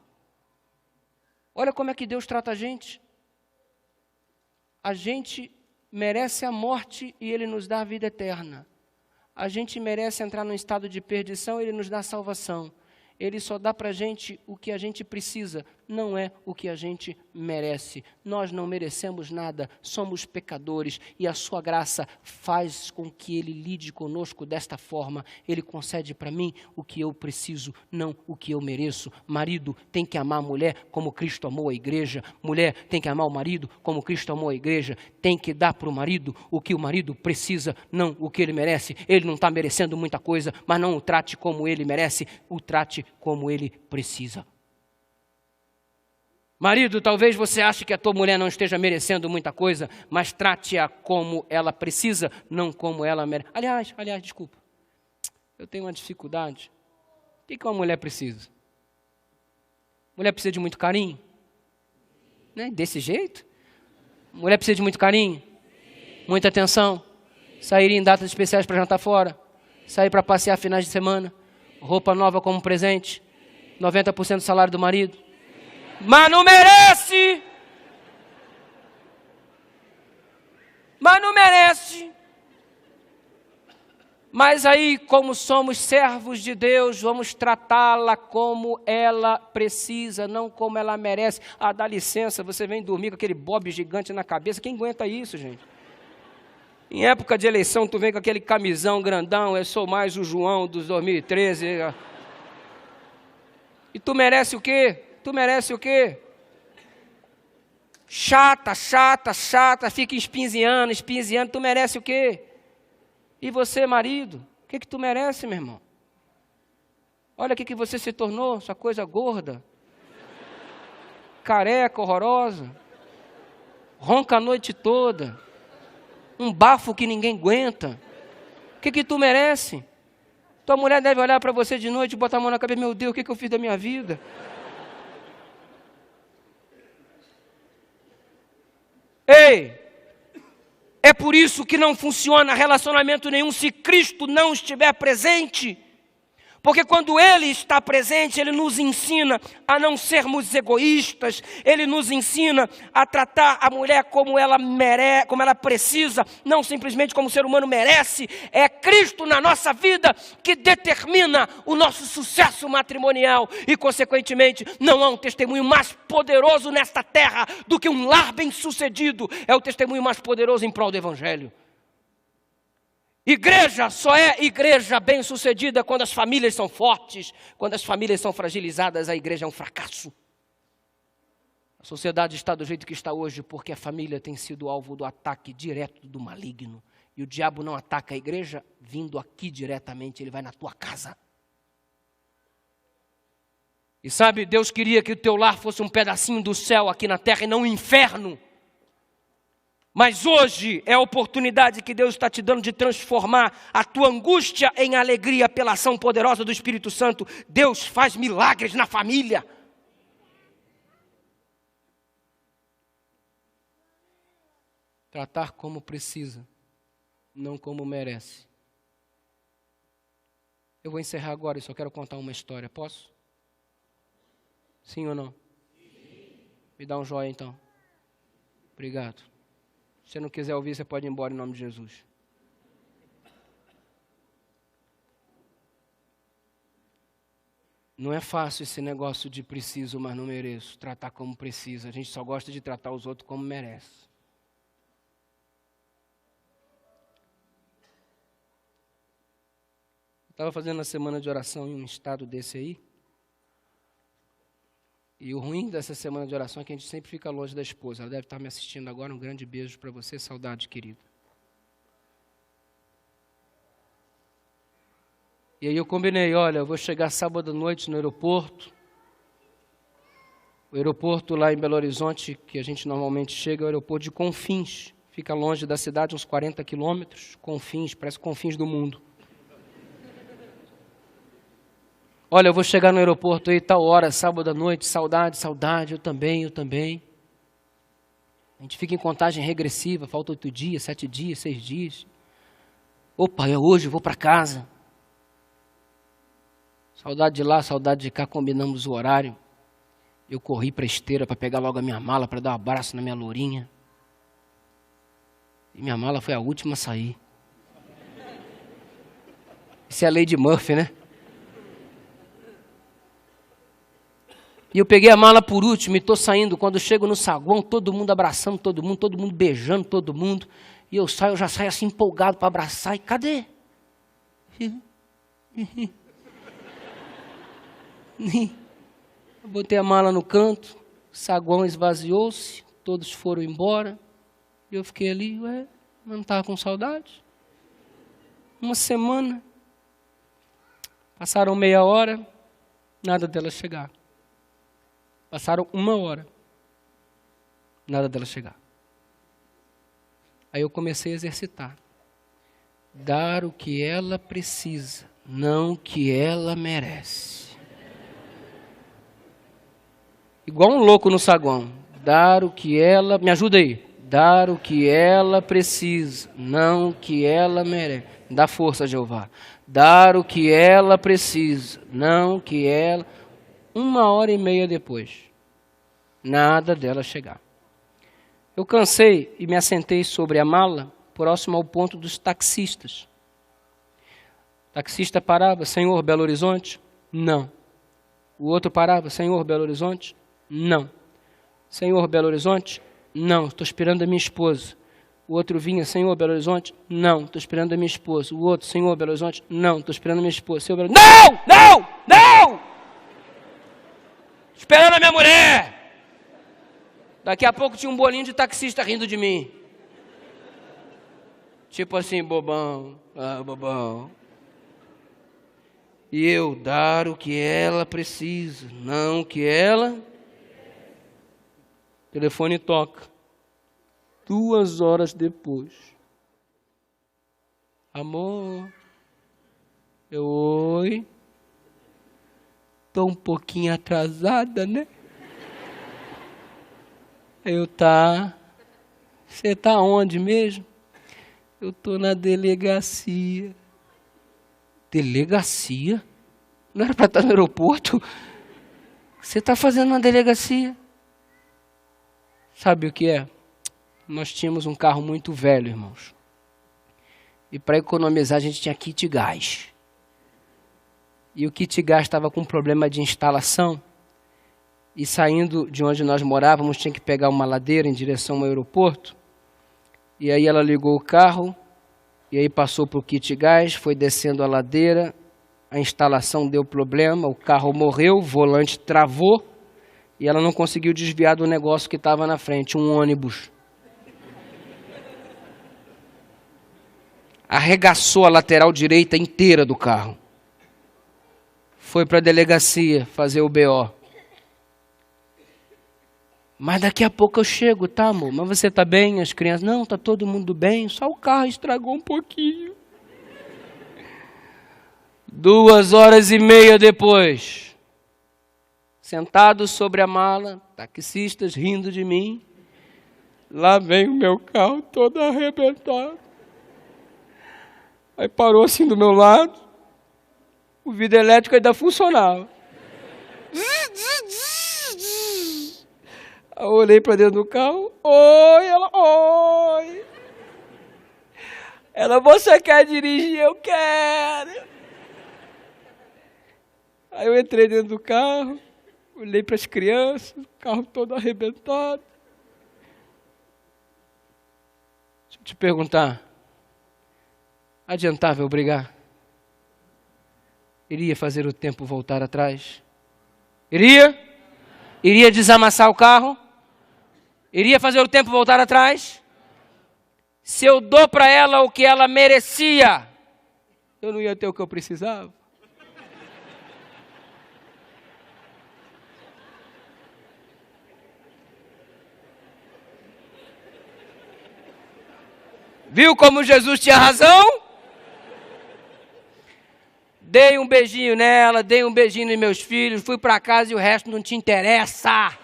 Olha como é que Deus trata a gente. A gente merece a morte e Ele nos dá a vida eterna. A gente merece entrar num estado de perdição e Ele nos dá a salvação. Ele só dá para a gente o que a gente precisa, não é o que a gente merece. Nós não merecemos nada, somos pecadores e a sua graça faz com que Ele lide conosco desta forma. Ele concede para mim o que eu preciso, não o que eu mereço. Marido tem que amar a mulher como Cristo amou a igreja. Mulher tem que amar o marido como Cristo amou a igreja. Tem que dar para o marido o que o marido precisa, não o que ele merece. Ele não está merecendo muita coisa, mas não o trate como ele merece, o trate como ele precisa. Marido, talvez você ache que a tua mulher não esteja merecendo muita coisa, mas trate-a como ela precisa, não como ela merece. Aliás, desculpa, eu tenho uma dificuldade. O que uma mulher precisa? Mulher precisa de muito carinho? Né? Desse jeito? Mulher precisa de muito carinho? Muita atenção? Sair em datas especiais para jantar fora? Sair para passear finais de semana? Roupa nova como presente, 90% do salário do marido. Mas não merece! Mas não merece! Mas aí, como somos servos de Deus, vamos tratá-la como ela precisa, não como ela merece. Ah, dá licença, você vem dormir com aquele bob gigante na cabeça. Quem aguenta isso, gente? Em época de eleição, tu vem com aquele camisão grandão, eu sou mais o João dos 2013. E tu merece o quê? Tu merece o quê? Chata, fica espinziando, tu merece o quê? E você, marido, o que tu merece, meu irmão? Olha o que você se tornou, sua coisa gorda, careca, horrorosa, ronca a noite toda, um bafo que ninguém aguenta. O que tu merece? Tua mulher deve olhar para você de noite e botar a mão na cabeça, meu Deus, o que eu fiz da minha vida? Ei, é por isso que não funciona relacionamento nenhum se Cristo não estiver presente. Porque quando Ele está presente, Ele nos ensina a não sermos egoístas, Ele nos ensina a tratar a mulher como ela merece, como ela precisa, não simplesmente como o ser humano merece. É Cristo na nossa vida que determina o nosso sucesso matrimonial e, consequentemente, não há um testemunho mais poderoso nesta terra do que um lar bem-sucedido. É o testemunho mais poderoso em prol do Evangelho. Igreja só é igreja bem-sucedida quando as famílias são fortes. Quando as famílias são fragilizadas, a igreja é um fracasso. A sociedade está do jeito que está hoje porque a família tem sido alvo do ataque direto do maligno. E o diabo não ataca a igreja vindo aqui diretamente, ele vai na tua casa. E sabe, Deus queria que o teu lar fosse um pedacinho do céu aqui na terra e não um inferno. Mas hoje é a oportunidade que Deus está te dando de transformar a tua angústia em alegria pela ação poderosa do Espírito Santo. Deus faz milagres na família. Tratar como precisa, não como merece. Eu vou encerrar agora e só quero contar uma história, posso? Sim ou não? Sim. Me dá um joia então. Obrigado. Se você não quiser ouvir, você pode ir embora em nome de Jesus. Não é fácil esse negócio de preciso, mas não mereço. Tratar como precisa. A gente só gosta de tratar os outros como merece. Eu estava fazendo a semana de oração em um estado desse aí. E o ruim dessa semana de oração é que a gente sempre fica longe da esposa. Ela deve estar me assistindo agora. Um grande beijo para você. Saudade, querido. E aí eu combinei, olha, eu vou chegar sábado à noite no aeroporto. O aeroporto lá em Belo Horizonte, que a gente normalmente chega, é o aeroporto de Confins. Fica longe da cidade, uns 40 quilômetros. Confins, parece Confins do mundo. Olha, eu vou chegar no aeroporto aí tal hora, sábado à noite, saudade, saudade, eu também. A gente fica em contagem regressiva, falta 8 dias, 7 dias, 6 dias. Opa, é hoje, eu vou para casa. Saudade de lá, saudade de cá, combinamos o horário. Eu corri para a esteira para pegar logo a minha mala, para dar um abraço na minha lourinha. E minha mala foi a última a sair. Isso é a lei de Murphy, né? E eu peguei a mala por último e estou saindo. Quando eu chego no saguão, todo mundo abraçando todo mundo beijando todo mundo. E eu já saio assim empolgado para abraçar. E cadê? Eu botei a mala no canto, o saguão esvaziou-se, todos foram embora. E eu fiquei ali, mas não estava com saudade? Uma semana. Passaram meia hora, nada dela chegar. Passaram 1 hora, nada dela chegar. Aí eu comecei a exercitar. Dar o que ela precisa, não o que ela merece. Igual um louco no saguão. Dar o que ela... Me ajuda aí. Dar o que ela precisa, não o que ela merece. Dá força, Jeová. Dar o que ela precisa, não o que ela... 1h30 depois, nada dela chegar. Eu cansei e me assentei sobre a mala, próximo ao ponto dos taxistas. O taxista parava, Senhor, Belo Horizonte? Não. O outro parava, Senhor, Belo Horizonte? Não. Senhor, Belo Horizonte? Não, estou esperando a minha esposa. O outro vinha, Senhor, Belo Horizonte? Não, estou esperando a minha esposa. O outro, Senhor, Belo Horizonte? Não, estou esperando a minha esposa. Senhor, Belo... Não! Esperando a minha mulher! Daqui a pouco tinha um bolinho de taxista rindo de mim. Tipo assim, bobão, bobão. E eu dar o que ela precisa, não o que ela... O telefone toca. 2 horas depois. Amor. Oi. Estou um pouquinho atrasada, né? Você tá onde mesmo? Eu estou na delegacia. Delegacia? Não era para estar no aeroporto? O que você está fazendo na delegacia? Sabe o que é? Nós tínhamos um carro muito velho, irmãos. E para economizar a gente tinha kit gás. E o kit gás estava com problema de instalação. E saindo de onde nós morávamos, tinha que pegar uma ladeira em direção ao aeroporto. E aí ela ligou o carro. E aí passou para o kit gás, foi descendo a ladeira. A instalação deu problema, o carro morreu, o volante travou. E ela não conseguiu desviar do negócio que estava na frente, um ônibus. Arregaçou a lateral direita inteira do carro. Foi para a delegacia fazer o BO. Mas daqui a pouco eu chego, tá, amor? Mas você tá bem? As crianças? Não, tá todo mundo bem, só o carro estragou um pouquinho. 2h30 depois, sentado sobre a mala, taxistas rindo de mim. Lá vem o meu carro todo arrebentado. Aí parou assim do meu lado, o vidro elétrico ainda funcionava. Aí eu olhei para dentro do carro, oi. Ela, você quer dirigir? Eu quero. Aí eu entrei dentro do carro, olhei para as crianças, o carro todo arrebentado. Deixa eu te perguntar, adiantava eu brigar? Iria fazer o tempo voltar atrás? Iria? Iria desamassar o carro? Iria fazer o tempo voltar atrás? Se eu dou para ela o que ela merecia, eu não ia ter o que eu precisava? Viu como Jesus tinha razão? Dei um beijinho nela, dei um beijinho nos meus filhos, fui para casa e o resto não te interessa.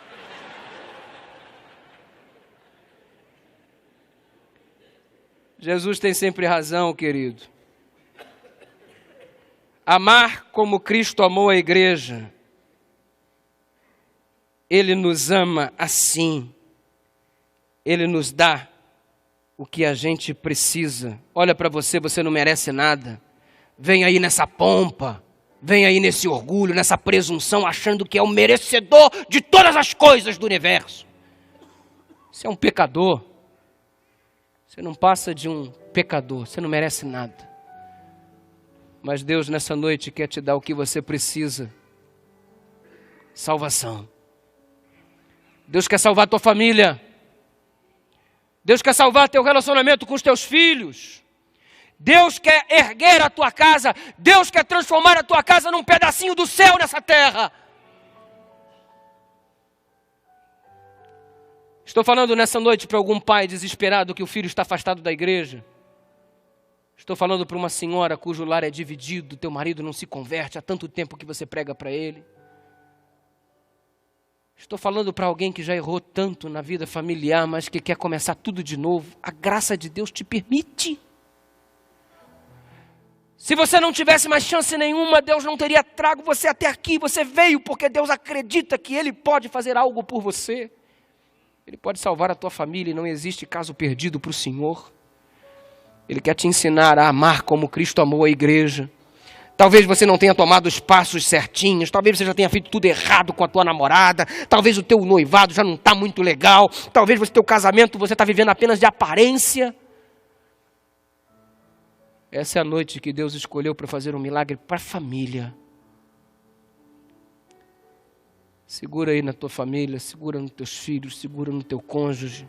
Jesus tem sempre razão, querido. Amar como Cristo amou a igreja. Ele nos ama assim. Ele nos dá o que a gente precisa. Olha para você, você não merece nada. Vem aí nessa pompa, vem aí nesse orgulho, nessa presunção, achando que é o merecedor de todas as coisas do universo. Você é um pecador. Você não passa de um pecador, você não merece nada. Mas Deus nessa noite quer te dar o que você precisa. Salvação. Deus quer salvar a tua família. Deus quer salvar teu relacionamento com os teus filhos. Deus quer erguer a tua casa. Deus quer transformar a tua casa num pedacinho do céu nessa terra. Estou falando nessa noite para algum pai desesperado que o filho está afastado da igreja. Estou falando para uma senhora cujo lar é dividido, teu marido não se converte há tanto tempo que você prega para ele. Estou falando para alguém que já errou tanto na vida familiar, mas que quer começar tudo de novo. A graça de Deus te permite. Se você não tivesse mais chance nenhuma, Deus não teria trago você até aqui. Você veio porque Deus acredita que Ele pode fazer algo por você. Ele pode salvar a tua família e não existe caso perdido para o Senhor. Ele quer te ensinar a amar como Cristo amou a igreja. Talvez você não tenha tomado os passos certinhos, talvez você já tenha feito tudo errado com a tua namorada, talvez o teu noivado já não está muito legal, talvez o teu casamento você está vivendo apenas de aparência. Essa é a noite que Deus escolheu para fazer um milagre para a família. Segura aí na tua família, segura nos teus filhos, segura no teu cônjuge.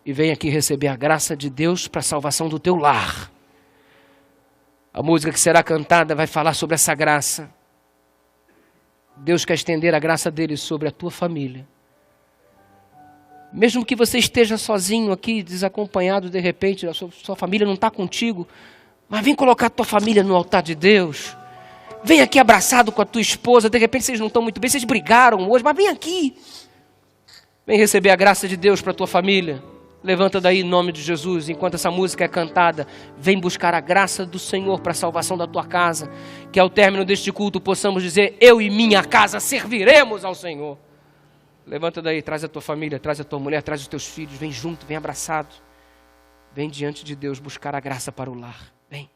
E vem aqui receber a graça de Deus para a salvação do teu lar. A música que será cantada vai falar sobre essa graça. Deus quer estender a graça dele sobre a tua família. Mesmo que você esteja sozinho aqui, desacompanhado de repente, a sua família não está contigo, mas vem colocar a tua família no altar de Deus. Vem aqui abraçado com a tua esposa, de repente vocês não estão muito bem, vocês brigaram hoje, mas vem aqui. Vem receber a graça de Deus para a tua família. Levanta daí em nome de Jesus, enquanto essa música é cantada, vem buscar a graça do Senhor para a salvação da tua casa. Que ao término deste culto possamos dizer, eu e minha casa serviremos ao Senhor. Levanta daí, traz a tua família, traz a tua mulher, traz os teus filhos, vem junto, vem abraçado. Vem diante de Deus buscar a graça para o lar. Vem.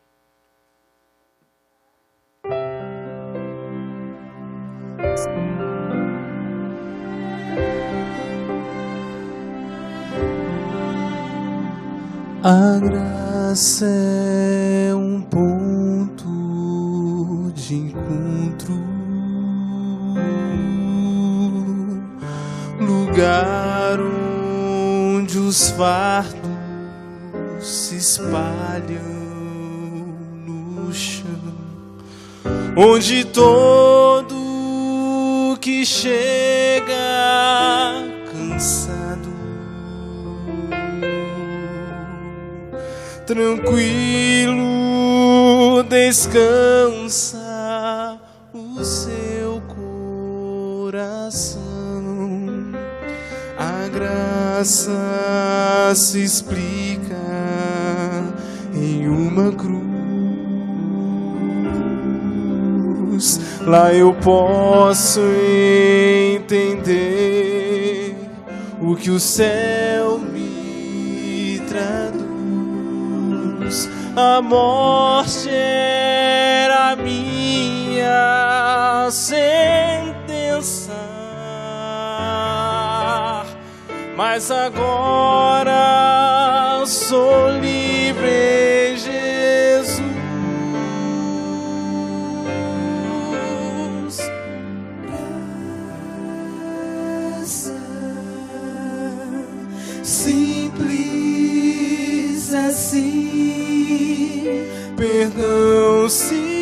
A graça é um ponto de encontro, lugar onde os fardos se espalham no chão, onde todo que chega cansado, tranquilo, descansa o seu coração. A graça se explica em uma cruz. Lá eu posso entender o que o céu me traduz. A morte era a minha sentença, mas agora sou livre em Jesus. Graça simples assim, perdão se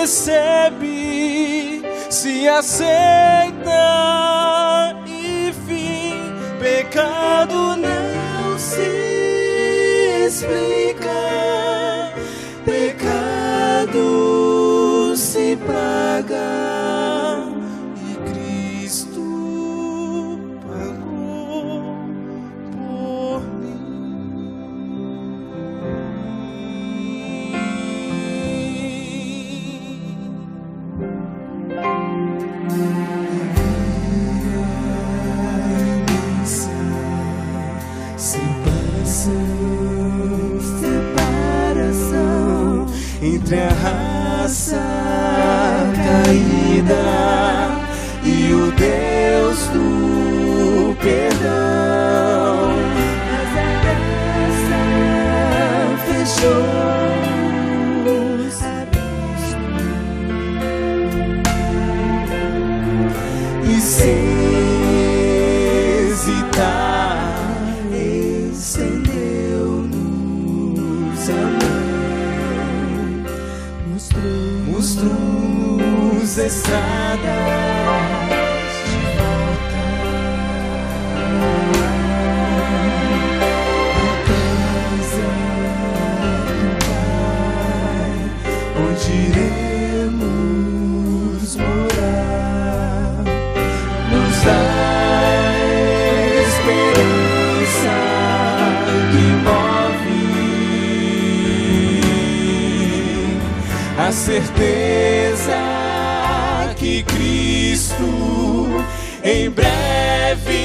recebe, se aceita, e fim, pecado não se explica, pecado se paga e Cristo pagou por separação entre a raça caída e o Deus do perdão. Mas a graça fechou os abismos e sem hesitar estendeu-nos a mão, mostrou-nos estradas de volta à casa do Pai, onde iremos morar. Nos dá esperança que move, a certeza que Cristo em breve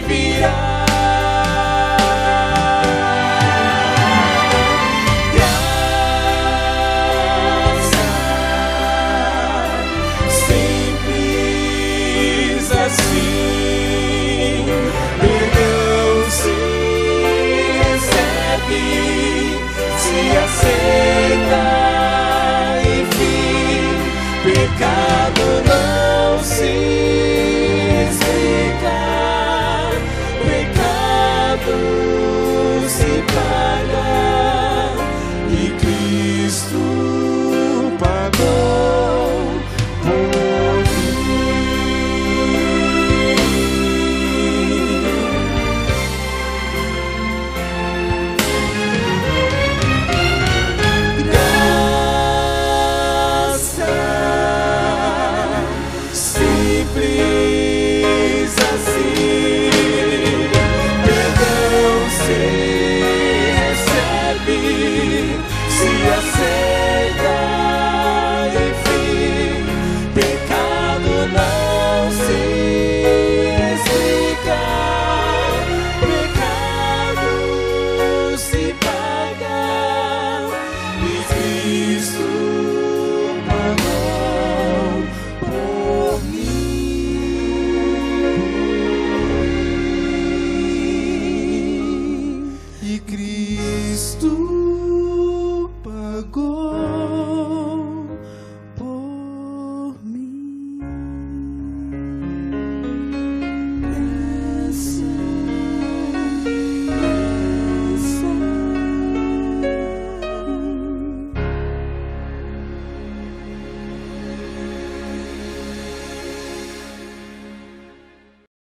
virá. Graça simples assim, perdão se recebe, se aceita.